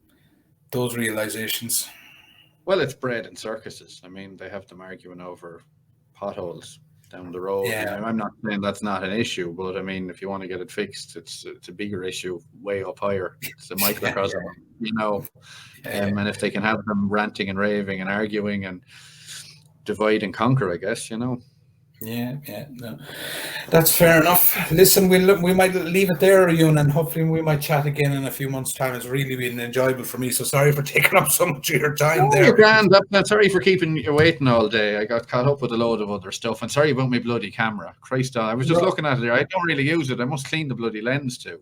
B: those realizations.
C: Well, it's bread and circuses. I mean, they have them arguing over potholes down the road.
B: Yeah.
C: And I'm not saying that's not an issue, but I mean, if you want to get it fixed, it's a bigger issue way up higher. It's a microcosm, and if they can have them ranting and raving and arguing and divide and conquer, I guess,
B: Yeah, no, that's fair enough. Listen, we might leave it there, Ewan, and hopefully we might chat again in a few months' time. It's really been enjoyable for me. So sorry for taking up so much of your time there.
C: You're grand. Sorry for keeping you waiting all day. I got caught up with a load of other stuff, and sorry about my bloody camera. Christ, I was just looking at it there. I don't really use it. I must clean the bloody lens too.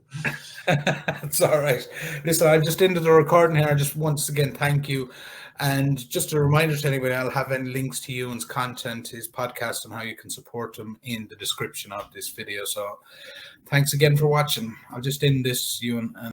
B: It's all right. Listen, I just ended the recording here. I just once again thank you. And just a reminder to anybody, I'll have any links to Ewan's content, his podcast, and how you can support him in the description of this video. So thanks again for watching. I'll just end this, Ewan.